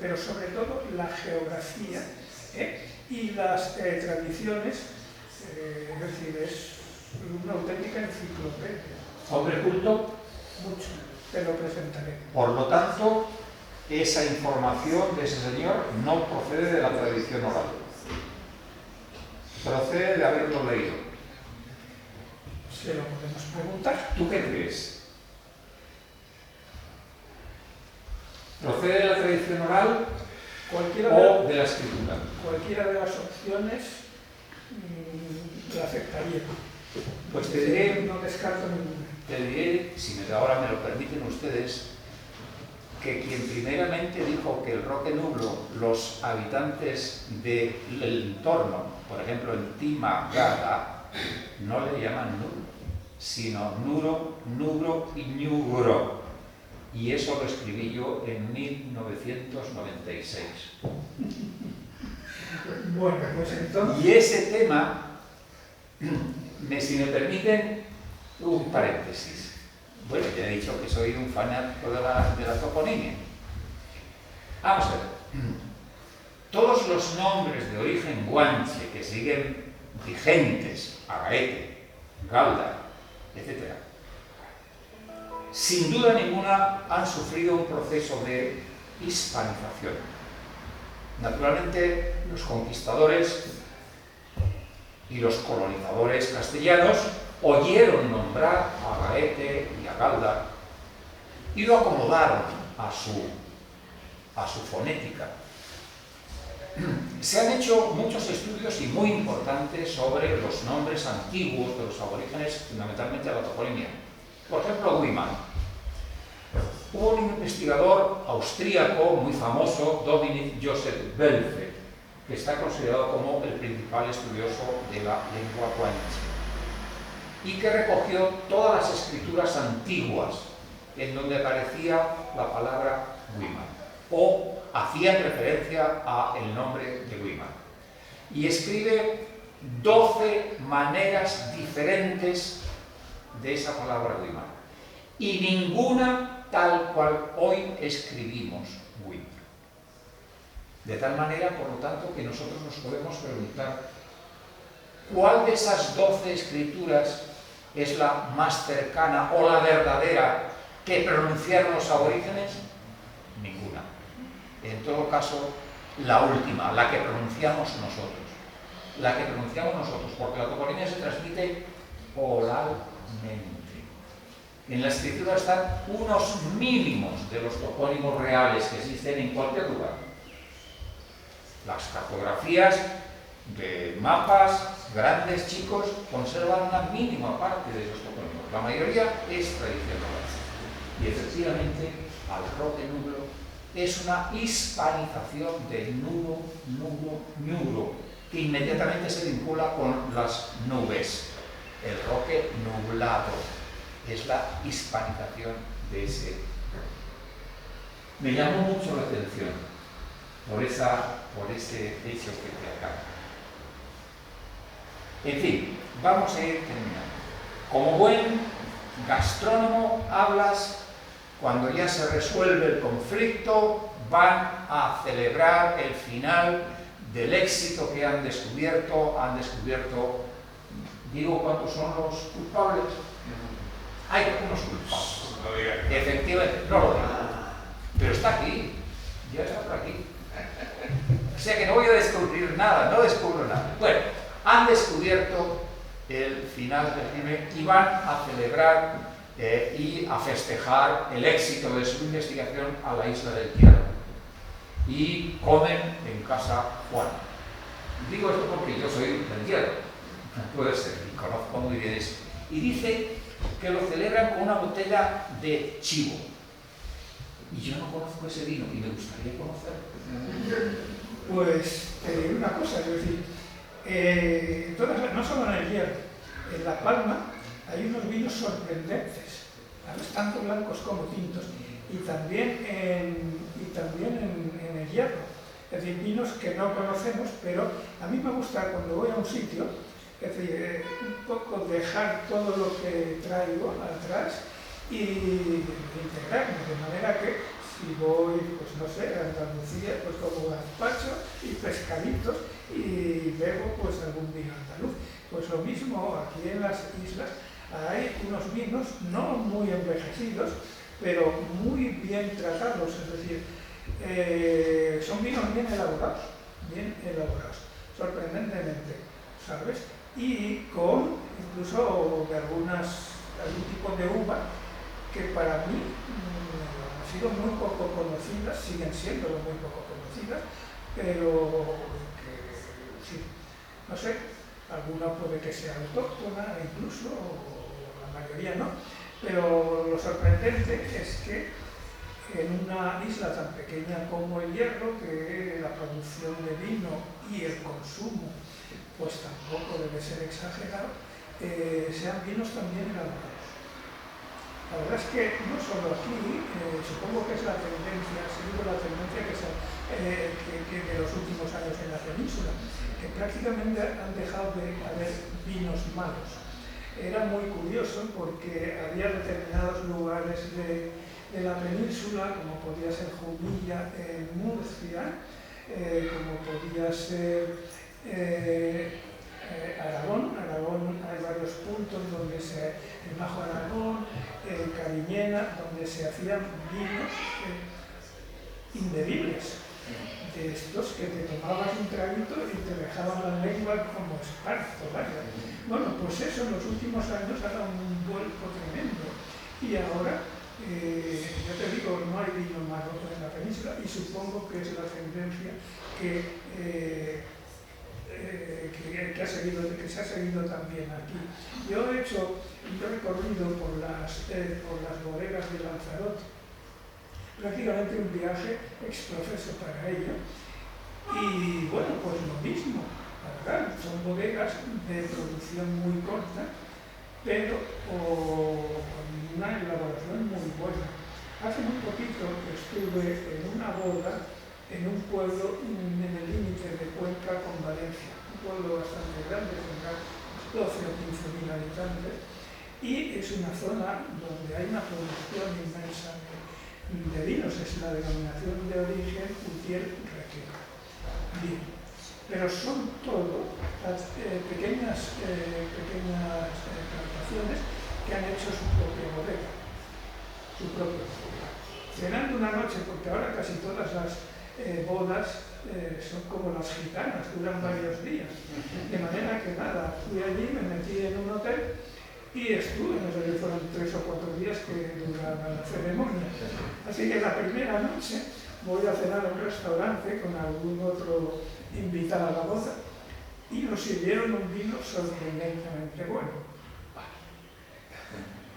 pero sobre todo la geografía y las tradiciones, es decir, es una auténtica enciclopedia. ¿Hombre culto? Mucho, te lo presentaré. Por lo tanto, esa información de ese señor no procede de la tradición oral. Procede de haberlo leído. Se lo podemos preguntar. ¿Tú qué crees? ¿Procede de la tradición oral o de la escritura? Cualquiera de las opciones la aceptaría. Pues te diré, no descarto ninguna. te diré, si ahora me lo permiten ustedes, que quien primeramente dijo que el Roque Nublo, los habitantes del entorno, por ejemplo en Timagada, no le llaman nulo, sino nuro, nugro y ñugro. Y eso lo escribí yo en 1996. Bueno, pues entonces... Y ese tema, si me permiten, un paréntesis. Bueno, ya he dicho que soy un fanático de la toponimia. Vamos a ver. Todos los nombres de origen guanche que siguen vigentes, Agaete, Galda, etc., sin duda ninguna han sufrido un proceso de hispanización. Naturalmente, los conquistadores y los colonizadores castellanos oyeron nombrar a Agaete y a Galda y lo acomodaron a su fonética. Se han hecho muchos estudios y muy importantes sobre los nombres antiguos de los aborígenes, fundamentalmente de la toponimia. Por ejemplo, Wiman. Hubo un investigador austríaco muy famoso, Dominik Joseph Belfeld, que está considerado como el principal estudioso de la lengua guanche, y que recogió todas las escrituras antiguas en donde aparecía la palabra Wiman, o hacían referencia al nombre de Wiman. Y escribe 12 maneras diferentes de esa palabra Wiman. Y ninguna tal cual hoy escribimos Wiman. De tal manera, por lo tanto, que nosotros nos podemos preguntar ¿cuál de esas 12 escrituras es la más cercana o la verdadera que pronunciaron los aborígenes? Ninguna. En todo caso, la última, la que pronunciamos nosotros. La que pronunciamos nosotros, porque la toponimia se transmite oralmente. En la escritura están unos mínimos de los topónimos reales que existen en cualquier lugar. Las cartografías de mapas grandes, chicos, conservan una mínima parte de esos topónimos. La mayoría es tradicional. Y efectivamente, al roque nublo es una hispanización de nudo, nudo, ñuro, que inmediatamente se vincula con las nubes. El roque nublado es la hispanización de ese roque. Me llamó mucho la atención por ese hecho que te acabo. En fin, vamos a ir terminando. Como buen gastrónomo, hablas cuando ya se resuelve el conflicto, van a celebrar el final del éxito que han descubierto. Digo, ¿cuántos son los culpables? Hay unos culpables. Efectivamente, no lo digo. Pero está aquí, ya está por aquí. O sea que no voy a descubrir nada, no descubro nada. Bueno, han descubierto el final del crimen y van a celebrar y a festejar el éxito de su investigación a la isla del Hierro. Y comen en casa Juan. Digo esto porque yo soy del Hierro, puede ser, y conozco muy bien eso. Y dice que lo celebran con una botella de chivo. Y yo no conozco ese vino y me gustaría conocerlo. Pues te diré una cosa, es decir, no solo en el Hierro, en La Palma hay unos vinos sorprendentes, ¿sabes? Tanto blancos como tintos, y también en el Hierro. Es decir, vinos que no conocemos, pero a mí me gusta cuando voy a un sitio, es decir, un poco dejar todo lo que traigo atrás y integrarme, de manera que si voy, pues no sé, a Andalucía, pues como gazpacho y pescaditos y bebo pues algún vino andaluz. Pues lo mismo aquí en las islas hay unos vinos no muy envejecidos, pero muy bien tratados, es decir, son vinos bien elaborados, sorprendentemente, ¿sabes? Y con incluso de algún tipo de uva que para mí han sido muy poco conocidas, siguen siendo muy poco conocidas, pero que sí, no sé, alguna puede que sea autóctona incluso, o la mayoría no, pero lo sorprendente es que en una isla tan pequeña como el Hierro, que la producción de vino y el consumo pues tampoco debe ser exagerado, sean vinos también elaborados. La verdad es que no solo aquí, supongo que es la tendencia, ha sido la tendencia que de los últimos años en la península, que prácticamente han dejado de haber vinos malos. Era muy curioso porque había determinados lugares de la península, como podía ser Jumilla en Murcia, como podía ser Aragón hay varios puntos donde el Bajo Aragón, Cariñena, donde se hacían vinos inbebibles, de estos que te tomabas un traguito y te dejaban la lengua como esparto, vaya. Bueno, pues eso en los últimos años ha dado un vuelco tremendo y ahora, ya te digo, no hay vino malo en la península y supongo que es la tendencia que se ha seguido también aquí. Yo he hecho un recorrido por las bodegas de Lanzarote, prácticamente un viaje exprofeso para ello, y bueno, pues lo mismo, la verdad, son bodegas de producción muy corta, pero con una elaboración muy buena. Hace muy poquito estuve en una boda en un pueblo en el límite de Cuenca con Valencia, un pueblo bastante grande, tendrá 12 o 15 mil habitantes, y es una zona donde hay una producción inmensa de vinos, es la denominación de origen Utiel Requena. Bien, pero son todo las pequeñas plantaciones que han hecho su propia bodega, cenando una noche, porque ahora casi todas las bodas son como las gitanas, duran varios días. De manera que nada, fui allí, me metí en un hotel y estuve, no sé si fueron 3 o 4 días que duraba la ceremonia. Así que la primera noche voy a cenar en un restaurante con algún otro invitado a la boda y nos sirvieron un vino sorprendentemente bueno.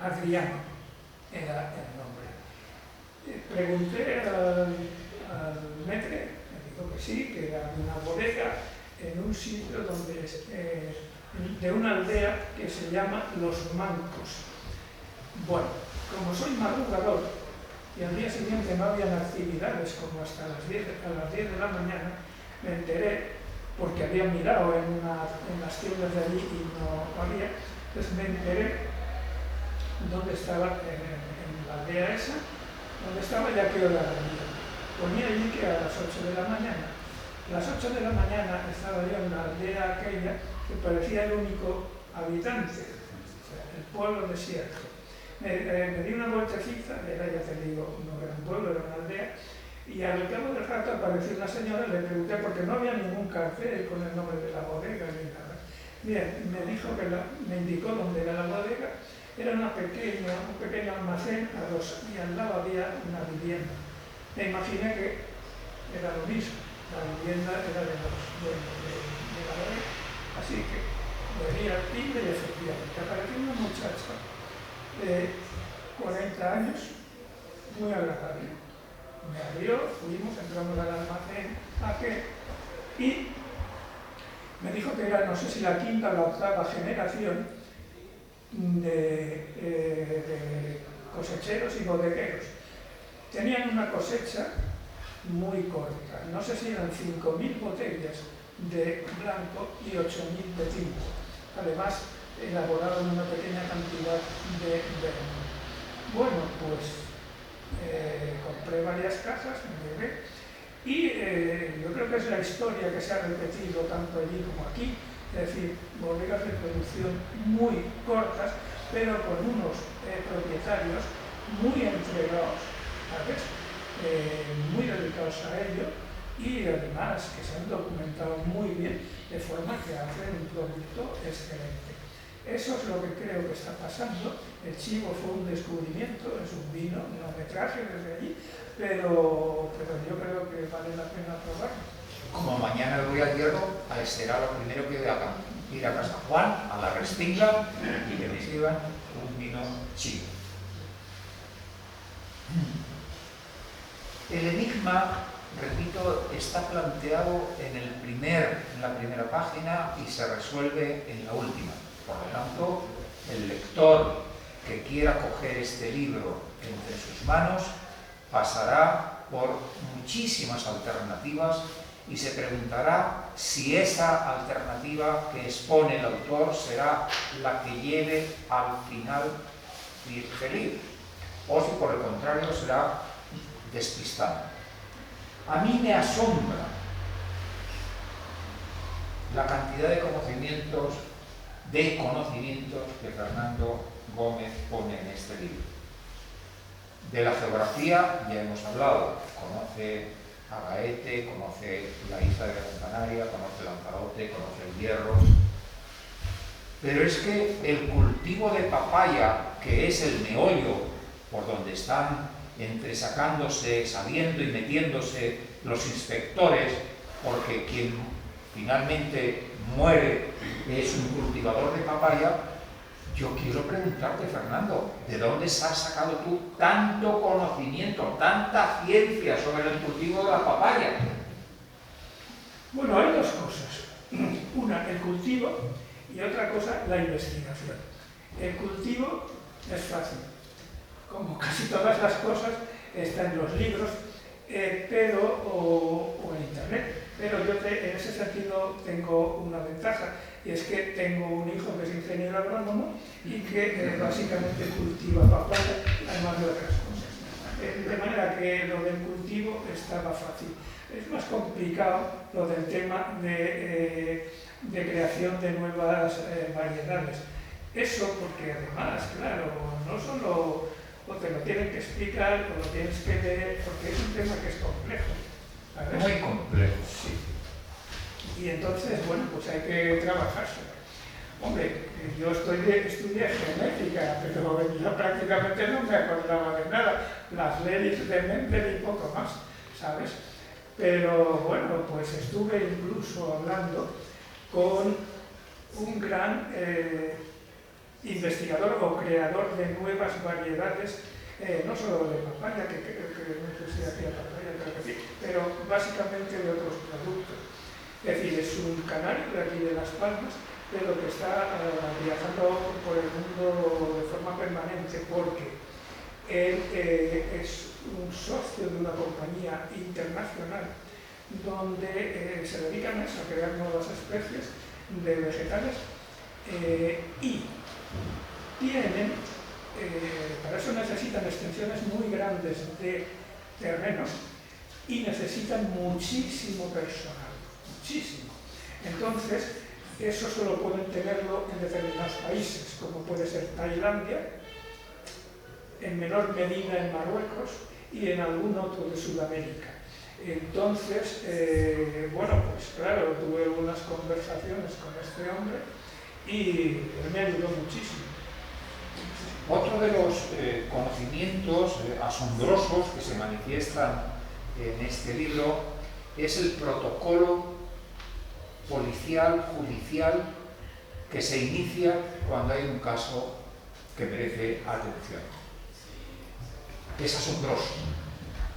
Adriano era el nombre. Pregunté al metre, me dijo que sí, que era una bodega en un sitio donde de una aldea que se llama Los Mancos. Bueno, como soy madrugador y al día siguiente no habían actividades como hasta las 10 de la mañana, me enteré, porque había mirado en las tiendas de allí y no había, entonces me enteré dónde estaba, en la aldea esa, dónde estaba y a qué hora venía. Ponía allí que a las 8 de la mañana. A las 8 de la mañana estaba yo en la aldea aquella que parecía el único habitante, o sea, el pueblo desierto. Me di una vueltecita, ya te digo, no era un pueblo, era una aldea, y al cabo del rato apareció una señora, le pregunté porque no había ningún cartel con el nombre de la bodega ni nada. Bien, me dijo me indicó dónde era la bodega, era un pequeño almacén y al lado había una vivienda. Me imaginé que era lo mismo, la vivienda era de la bodega, así que le di al timbre y efectivamente apareció una muchacha de 40 años, muy agradable. Me abrió, fuimos, entramos al almacén y me dijo que era, no sé si la quinta o la octava generación de cosecheros y bodegueros. Tenían una cosecha muy corta, no sé si eran 5.000 botellas de blanco y 8.000 de tinto. Además, elaboraban una pequeña cantidad de vermut. Bueno, pues compré varias cajas, me llevé, y yo creo que es la historia que se ha repetido tanto allí como aquí, es decir, bodegas de producción muy cortas, pero con unos propietarios muy entregados, ¿sabes? Muy dedicados a ello y además que se han documentado muy bien, de forma que hacen un producto excelente. Eso es lo que creo que está pasando. El chivo fue un descubrimiento, es un vino, no me traje desde allí, pero yo creo que vale la pena probarlo. Como mañana voy al hierro, será lo primero que haga, ir a Casa Juan, a la Restinga, y que me sirvan un vino chivo. El enigma, repito, está planteado en la primera página y se resuelve en la última. Por lo tanto, el lector que quiera coger este libro entre sus manos pasará por muchísimas alternativas y se preguntará si esa alternativa que expone el autor será la que lleve al final feliz, o si por el contrario será despistante. A mí me asombra la cantidad de conocimientos que Fernando Gómez pone en este libro. De la geografía ya hemos hablado, conoce a Gaete, conoce la isla de Gran Canaria, conoce Lanzarote, conoce el Hierro. Pero es que el cultivo de papaya, que es el meollo por donde están entresacándose, saliendo y metiéndose los inspectores, porque quien finalmente muere es un cultivador de papaya. Yo quiero preguntarte, Fernando, ¿de dónde has sacado tú tanto conocimiento, tanta ciencia sobre el cultivo de la papaya? Bueno, hay dos cosas. Una, el cultivo, y otra cosa, la investigación. El cultivo es fácil. Como casi todas las cosas, está en los libros o en internet. Pero yo en ese sentido tengo una ventaja, y es que tengo un hijo que es ingeniero agrónomo y que básicamente cultiva papaya, además de otras cosas. De manera que lo del cultivo estaba fácil. Es más complicado lo del tema de creación de nuevas variedades. Eso porque además, claro, no solo o te lo tienen que explicar o lo tienes que leer, porque es un tema que es complejo. ¿Sabes? Muy complejo. Sí. Y entonces, bueno, pues hay que trabajarse. Hombre, yo estudié genética, pero yo prácticamente no me acordaba de nada. Las leyes de Mendel y poco más, ¿sabes? Pero bueno, pues estuve incluso hablando con un gran investigador o creador de nuevas variedades, no solo de papaya, que no sé si hacía papaya, creo que sí, pero básicamente de otros productos. Es decir, es un canario de aquí de Las Palmas, pero que está viajando por el mundo de forma permanente porque él es un socio de una compañía internacional donde se dedican a eso, a crear nuevas especies de vegetales y tienen, para eso necesitan extensiones muy grandes de terrenos y necesitan muchísimo personal, muchísimo. Entonces, eso solo pueden tenerlo en determinados países, como puede ser Tailandia, en menor medida en Marruecos y en algún otro de Sudamérica. Entonces, bueno, pues claro, tuve unas conversaciones con este hombre y él me ayudó muchísimo. Otro de los conocimientos asombrosos que se manifiestan en este libro es el protocolo policial, judicial, que se inicia cuando hay un caso que merece atención. Es asombroso.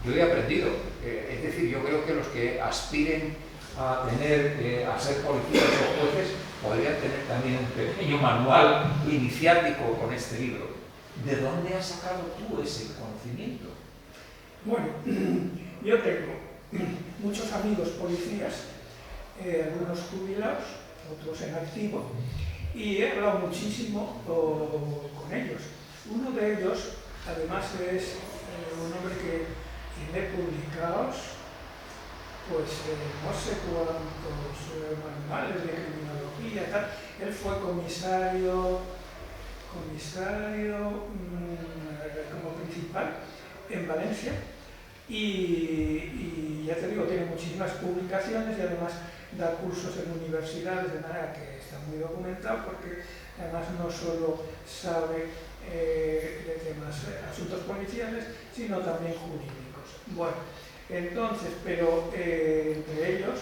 Yo he aprendido, es decir, yo creo que los que aspiren a ser policías o jueces podrían tener también un pequeño manual iniciático con este libro. ¿De dónde has sacado tú ese conocimiento? Bueno, yo tengo muchos amigos policías, algunos jubilados, otros en activo, y he hablado muchísimo con ellos. Uno de ellos, además, es un hombre que tiene publicados pues no sé cuántos manuales de criminología, tal. Él fue comisario como principal en Valencia y ya te digo, tiene muchísimas publicaciones y además da cursos en universidades, de manera que está muy documentado porque además no solo sabe de temas, asuntos policiales, sino también jurídicos. Bueno, entonces, pero entre ellos,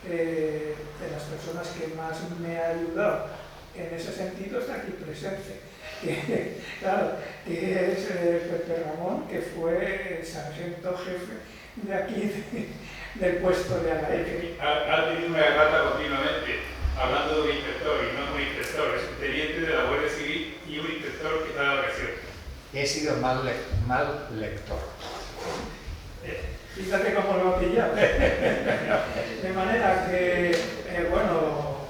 de las personas que más me ha ayudado en ese sentido está aquí presente, claro, que es Pepe Ramón, que fue sargento jefe de aquí del puesto de Alaeque. Ha tenido una errata continuamente. hablando de un inspector y no un inspector, es un teniente de la Guardia Civil y un inspector que está de vacaciones. He sido mal lector. Fíjate cómo lo ha pillado. De manera que, bueno,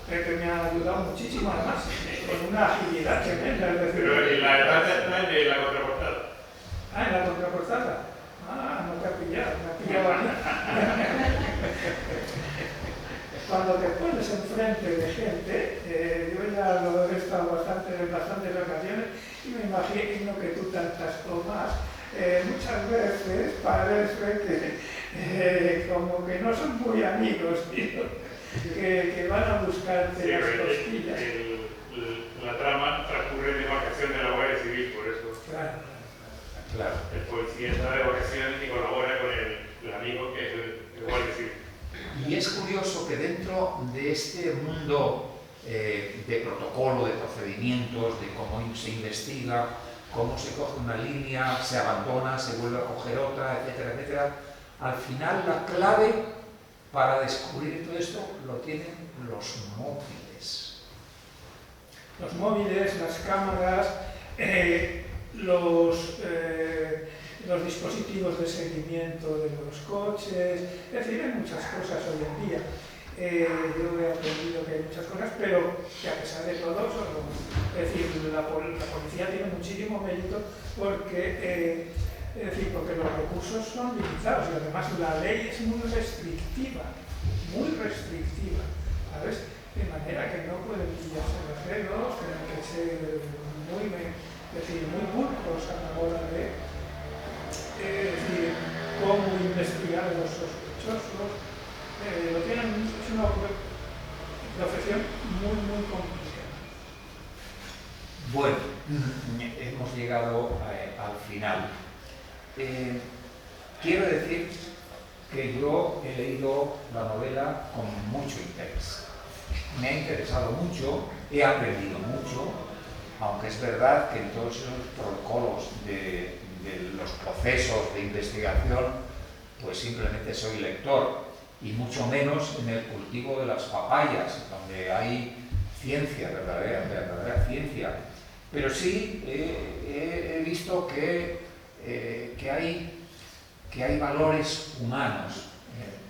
Pepe me ha ayudado muchísimo, además, con una agilidad tremenda. Pero en la edad de la contraportada. Ah, en la contraportada. Ah, no te ha pillado, me ha pillado a mí. Cuando te pones enfrente de gente, yo ya lo he estado en bastantes ocasiones y me imagino que tú tantas o más, muchas veces parece que como que no son muy amigos, tío, que van a buscarte Sí, las costillas. La trama transcurre de vacaciones de la Guardia Civil, por eso. Claro. El policía está de vacaciones y colabora con el amigo que es el Guardia Civil. Y es curioso que dentro de este mundo de protocolo, de procedimientos, de cómo se investiga, cómo se coge una línea, se abandona, se vuelve a coger otra, etcétera, etcétera, al final la clave para descubrir todo esto lo tienen los móviles. Los móviles, las cámaras, los dispositivos de seguimiento de los coches, es decir, hay muchas cosas hoy en día. Yo he aprendido que hay muchas cosas, pero que a pesar de todo, es decir, la policía tiene muchísimo mérito porque, porque los recursos son limitados y además la ley es muy restrictiva, ¿sabes? De manera que no pueden pillarse los dedos, tienen que ser muy pulcros a la hora de cómo investigar a los sospechosos. Es una profesión muy complicada. Bueno, hemos llegado al final. Quiero decir que yo he leído la novela con mucho interés. Me ha interesado mucho, he aprendido mucho, aunque es verdad que en todos esos protocolos de los procesos de investigación, pues simplemente soy lector, y mucho menos en el cultivo de las papayas, donde hay ciencia, verdadera ciencia. Pero sí he visto que hay valores humanos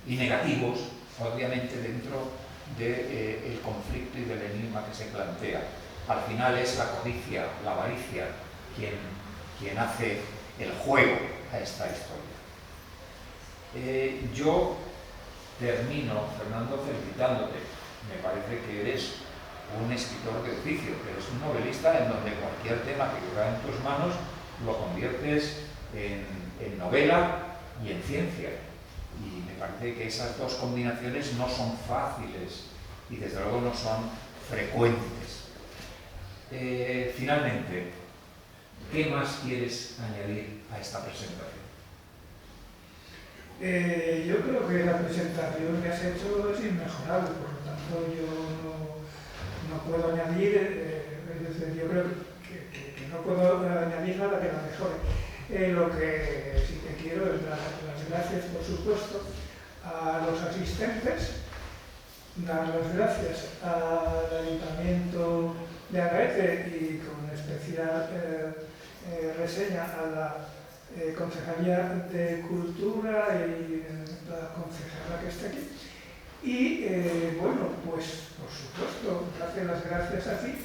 y negativos, obviamente, dentro del conflicto y del enigma que se plantea. Al final es la codicia, la avaricia, quien hace el juego a esta historia. Yo termino, Fernando, felicitándote. Me parece que eres un escritor de oficio, que eres un novelista en donde cualquier tema que queda en tus manos lo conviertes en novela y en ciencia. Y me parece que esas dos combinaciones no son fáciles y desde luego no son frecuentes. Finalmente, ¿qué más quieres añadir a esta presentación? Yo creo que la presentación que has hecho es inmejorable, por lo tanto yo no puedo añadir, es decir, yo creo que no puedo añadir nada que la mejore. Lo que sí que quiero es dar las gracias, por supuesto, a los asistentes, dar las gracias al Ayuntamiento de Agaete y con especial reseña a la Concejalía de Cultura y la concejala que está aquí. Y bueno, pues por supuesto, darte las gracias a ti,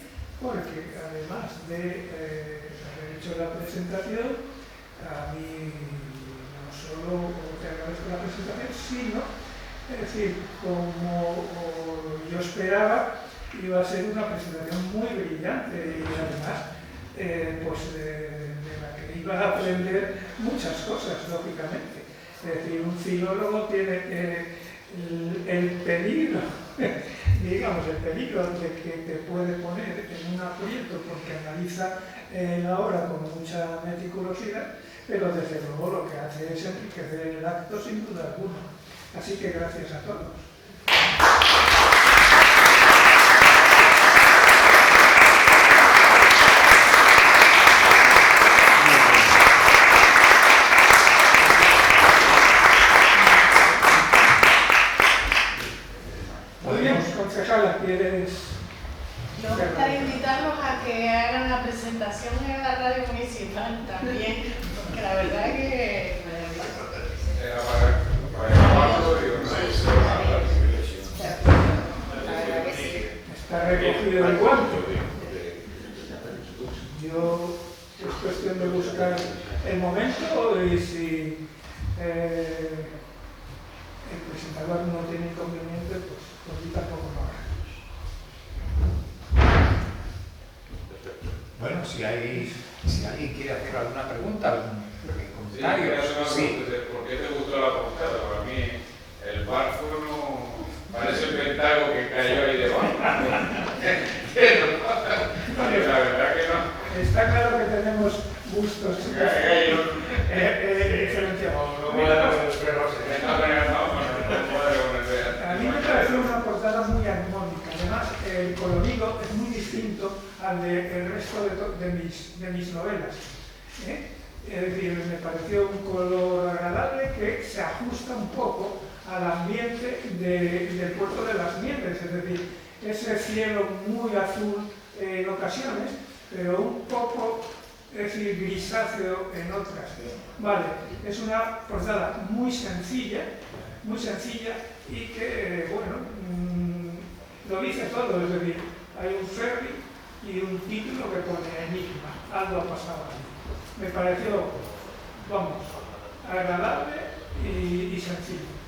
porque además de haber hecho la presentación, a mí no solo te agradezco la presentación, sino, es decir, como yo esperaba, iba a ser una presentación muy brillante y además pues de la que iba a aprender muchas cosas, lógicamente. Es decir, un filólogo tiene el peligro, digamos, el peligro de que te puede poner en un aprieto porque analiza la obra con mucha meticulosidad, pero desde luego lo que hace es enriquecer el acto sin duda alguna. Así que gracias a todos. Muy bien, concejal. Carla, ¿quieres? Nos gustaría invitarlos a que hagan la presentación en la radio municipal también, porque la verdad que Era para grabarlo y Está recogido el guante. Yo es cuestión de buscar el momento y si el presentador no tiene inconveniente, pues yo tampoco lo hará. Bueno, si alguien quiere hacer alguna pregunta, algún comentario. Sí. ¿Por qué te gustó la portada? Para mí el barco no parece el Pentágono que cayó ahí debajo. La verdad que no. Está claro que tenemos gustos diferenciados. A mí me parece una portada muy armónica. Además, el colorido es muy distinto al del resto de mis novelas. Es decir, me pareció un color agradable que se ajusta un poco al ambiente del Puerto de las Nieves. Es decir, ese cielo muy azul en ocasiones, pero un poco, es decir, grisáceo en otras. Vale, es una portada muy sencilla y que, bueno, lo dice todo, es decir, hay un ferry y un título que pone Enigma, algo ha pasado ahí. Me pareció, vamos, agradable y sencillo.